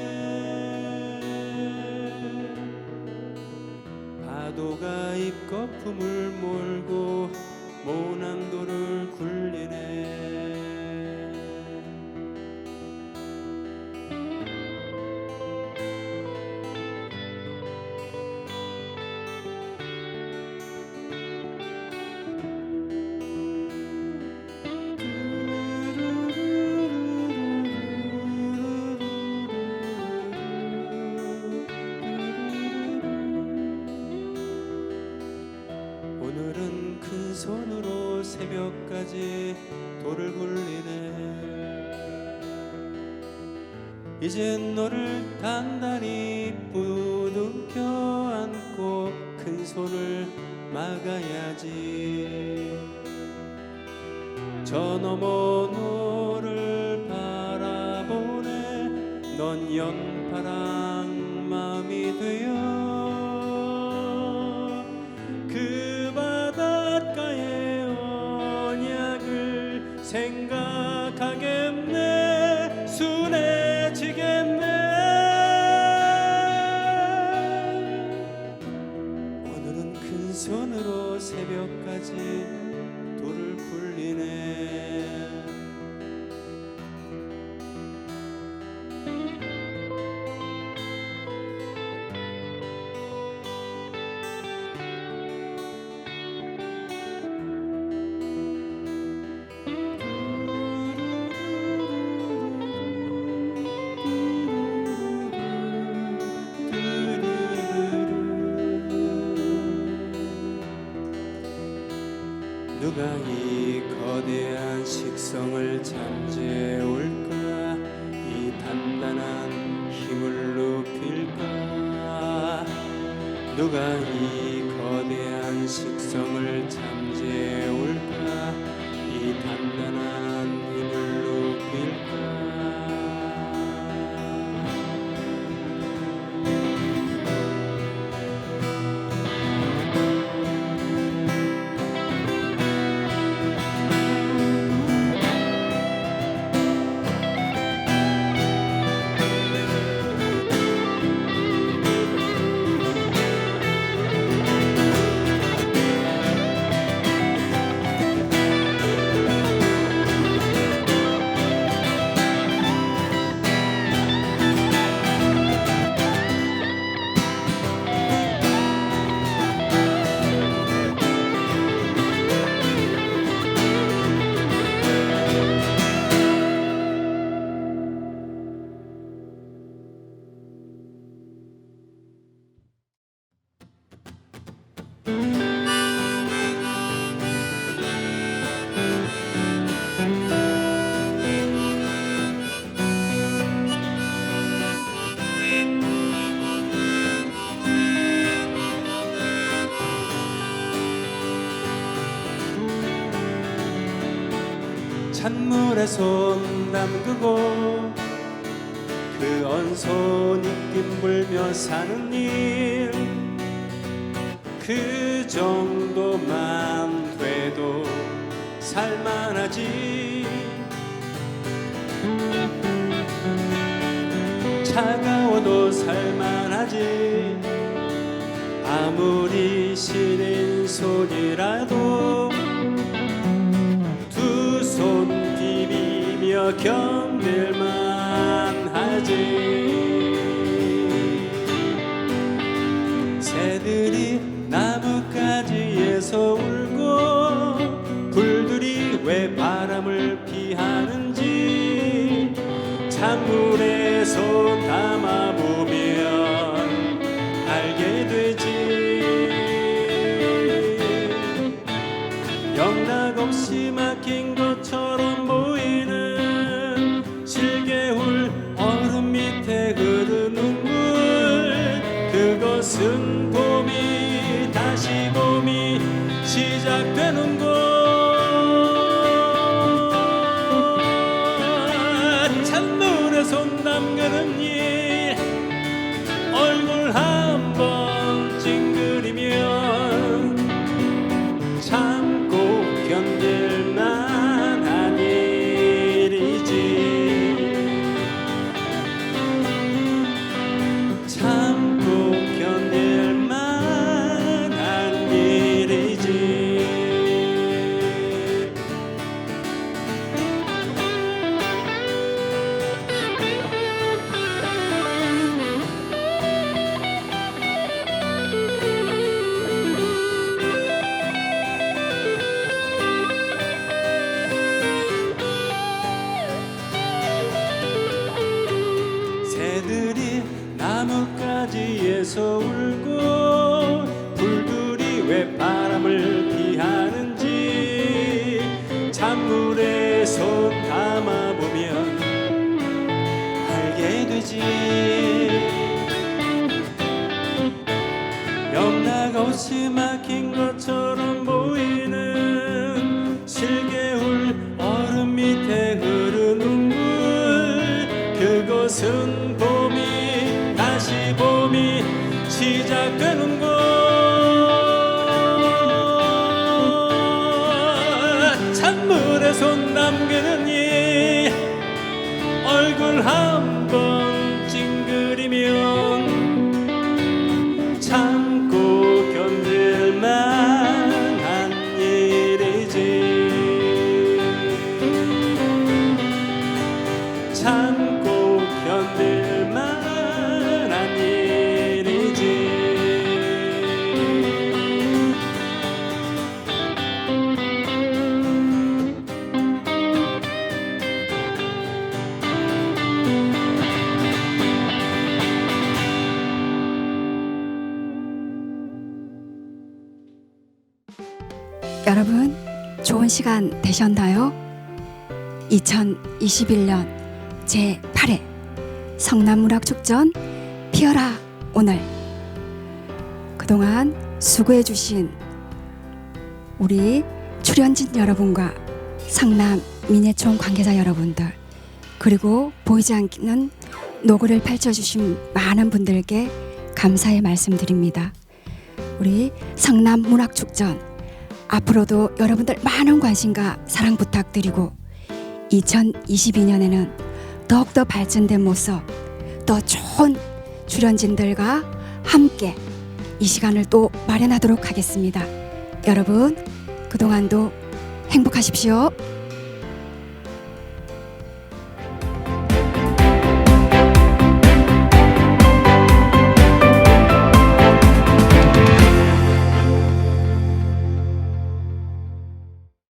파도가 입거품을 몰고 모난도를 굴리네. 오늘은 큰 손으로 새벽까지 돌을 굴리네. 이젠 너를 단단히 부둥켜 안고 큰 손을 막아야지. 저 너머 너를 바라보네. 넌 연파랑 마음이 되어 그 바닷가의 언약을 생각하겠네. 순해지겠네. 오늘은 큰 손으로 새벽까지 돌을 굴리네. 누가 이 거대한 식성을 잠재울까? 이 단단한 힘을 높일까? 누가 이 거대한 식성을 잠재울까? 이 단단한 힘을 높일까? 찬물에 손 담그고 그 언손 입김 불며 사는 일. 그 정도만 돼도 살만하지. 차가워도 살만하지. 아무리 시린 손이라도 두 손 비비며 견딜만 하지. 새들이 나뭇가지에서 울고 불들이 왜 바람을 피하는지 찬물에 손 담아보면 알게 되지. 영락없이 막힌 것처럼 보이는 실개울 얼음 밑에 흐르는 물, 그것은 봄이 다시 봄이 시작되는 곳. 찬물에 손 담그는 일, 얼굴 한번 찡그리면 참고 견딜 만한 일이지. 참고 견딜 만한 일이지. 새들이 나뭇가지에서 울고 불들이 왜 바람을 피하는지 찬물에 손 담아보면 알게 되지. 영락없이 막힌 것처럼 보이는 실개울 얼음 밑에 흐르는 물, 그것은 봄이 다시 봄이 시작되는 곳. 찬물에 손 담그는 이 얼굴 한번 찡그리면 참고 견딜 만한 일이지. 참고 견딜 만한 일이지. 여러분, 좋은 시간 되셨나요? 2021년 제8회 성남문학축전 피어라 오늘. 그동안 수고해주신 우리 출연진 여러분과 성남 민예촌 관계자 여러분들, 그리고 보이지 않는 노고를 펼쳐주신 많은 분들께 감사의 말씀드립니다. 우리 성남문학축전 앞으로도 여러분들 많은 관심과 사랑 부탁드리고 2022년에는 더욱더 발전된 모습, 더 좋은 출연진들과 함께 이 시간을 또 마련하도록 하겠습니다. 여러분, 그동안도 행복하십시오.